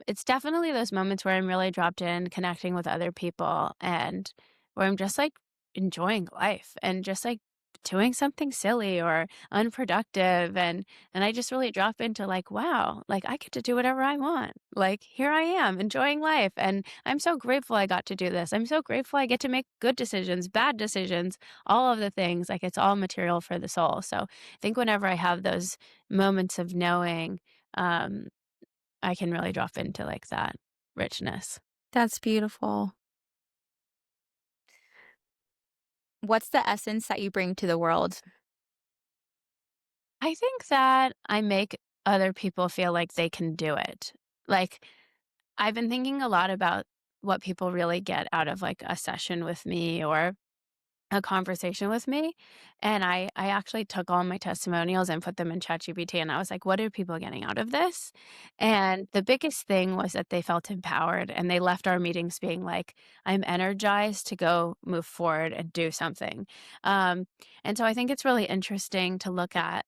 It's definitely those moments where I'm really dropped in, connecting with other people, and where I'm just like enjoying life and just like doing something silly or unproductive, and I just really drop into like, wow, like I get to do whatever I want. Like here I am enjoying life, and I'm so grateful I got to do this. I'm so grateful I get to make good decisions, bad decisions, all of the things. Like it's all material for the soul. So I think whenever I have those moments of knowing, um, I can really drop into like that richness. That's beautiful. What's the essence that you bring to the world? I think that I make other people feel like they can do it. Like I've been thinking a lot about what people really get out of like a session with me or a conversation with me, and I actually took all my testimonials and put them in ChatGPT, and I was like, "What are people getting out of this?" And the biggest thing was that they felt empowered, and they left our meetings being like, "I'm energized to go move forward and do something." Um, and so I think it's really interesting to look at,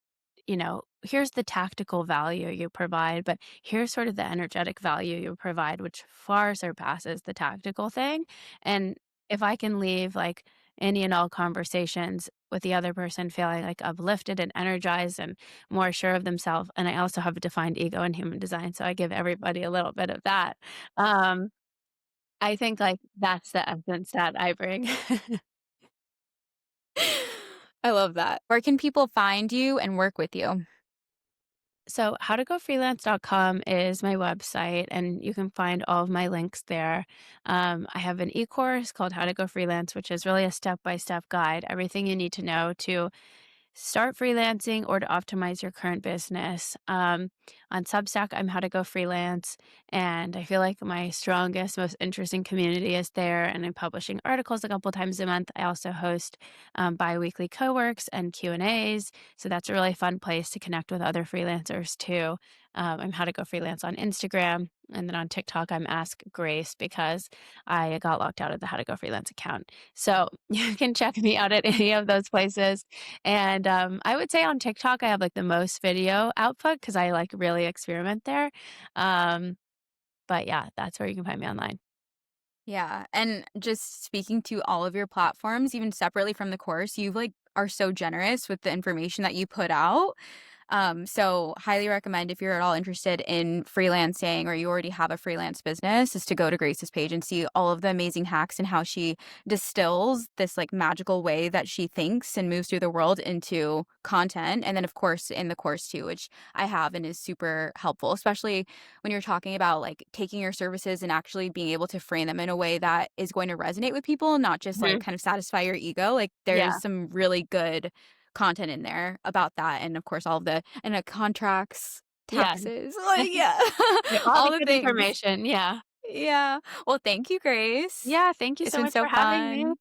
here's the tactical value you provide, but here's sort of the energetic value you provide, which far surpasses the tactical thing. And if I can leave like any and all conversations with the other person feeling like uplifted and energized and more sure of themselves. And I also have a defined ego in human design. So I give everybody a little bit of that. Um, I think like that's the essence that I bring. I love that. Where can people find you and work with you? So, howtogofreelance.com is my website, and you can find all of my links there. I have an e course called How to Go Freelance, which is really a step by step guide, everything you need to know to start freelancing or to optimize your current business. On Substack, I'm How to Go Freelance, and I feel like my strongest, most interesting community is there. And I'm publishing articles a couple times a month. I also host biweekly co-works and Q&As, so that's a really fun place to connect with other freelancers too. I'm How to Go Freelance on Instagram, and then on TikTok, I'm Ask Grace because I got locked out of the How to Go Freelance account. So you can check me out at any of those places. And, I would say on TikTok, I have, like, the most video output because I, like, really experiment there. Um, but yeah, that's where you can find me online. Yeah, and just speaking to all of your platforms, even separately from the course, you like are so generous with the information that you put out. So highly recommend if you're at all interested in freelancing or you already have a freelance business is to go to Grace's page and see all of the amazing hacks and how she distills this like magical way that she thinks and moves through the world into content. And then of course in the course too, which I have and is super helpful, especially when you're talking about like taking your services and actually being able to frame them in a way that is going to resonate with people, not just like Mhm. kind of satisfy your ego. Like there's Yeah. some really good content in there about that, and of course all of the and contracts, Yeah. taxes, like, yeah, Yeah, all all the the good things. information, yeah. Yeah. Well, thank you, Grace. Yeah, thank you It's so been much so for having me. fun.